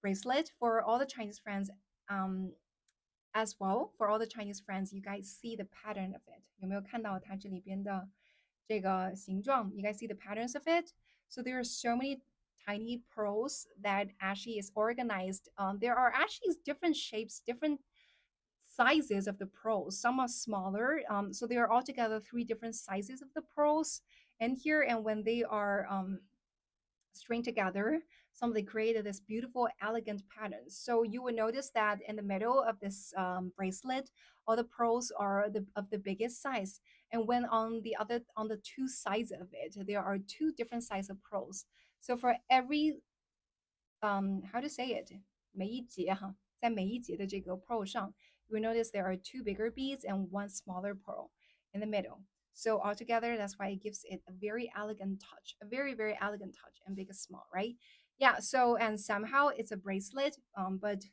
bracelet for all the Chinese friends. As well, for all the Chinese friends, you guys see the pattern of it. 有没有看到它这里边的这个形状? You guys see the patterns of it? So there are so many tiny pearls that actually is organized. There are actually different shapes, different sizes of the pearls. Some are smaller. So there are altogether three different sizes of the pearls. And here, and when they are string together, somebody created this beautiful, elegant pattern. So you will notice that in the middle of this bracelet, all the pearls are of the biggest size. And when on the two sides of it, there are two different sizes of pearls. So for every how to say it, 每一节哈，在每一节的这个 pearl 上 you will notice there are two bigger beads and one smaller pearl in the middle. So altogether, that's why it gives it a very elegant touch, a very elegant touch, and big and small, right? Yeah. So and somehow it's a bracelet, but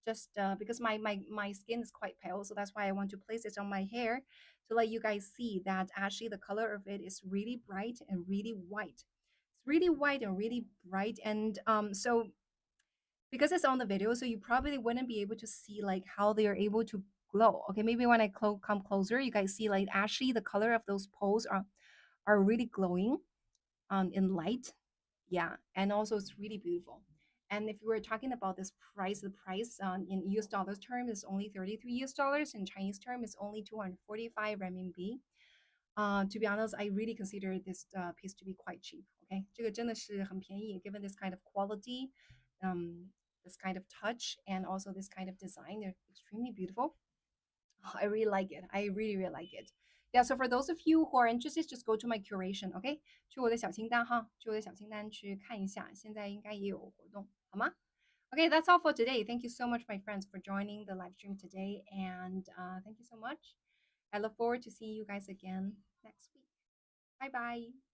just because my skin is quite pale, so that's why I want to place it on my hair to let you guys see that actually the color of it is really bright and really white. It's really white and really bright, and so because it's on the video, so you probably wouldn't be able to see like how they are able to glow. Okay, maybe when I come closer, you guys see like actually the color of those poles are really glowing in light. Yeah, and also it's really beautiful. And if you were talking about this price, the price in US dollars term is only 33 US dollars. In Chinese term, is only 245 renminbi. To be honest, I really consider this piece to be quite cheap. Okay, 这个真的是很便宜 given this kind of quality, this kind of touch, and also this kind of design. They're extremely beautiful. I really like it. I really like it. Yeah, so for those of you who are interested, just go to my curation, okay? 去我的小清单哈，去我的小清单去看一下，现在应该也有活动，好吗 Okay, that's all for today. Thank you so much, my friends, for joining the live stream today. And thank you so much. I look forward to seeing you guys again next week. Bye bye.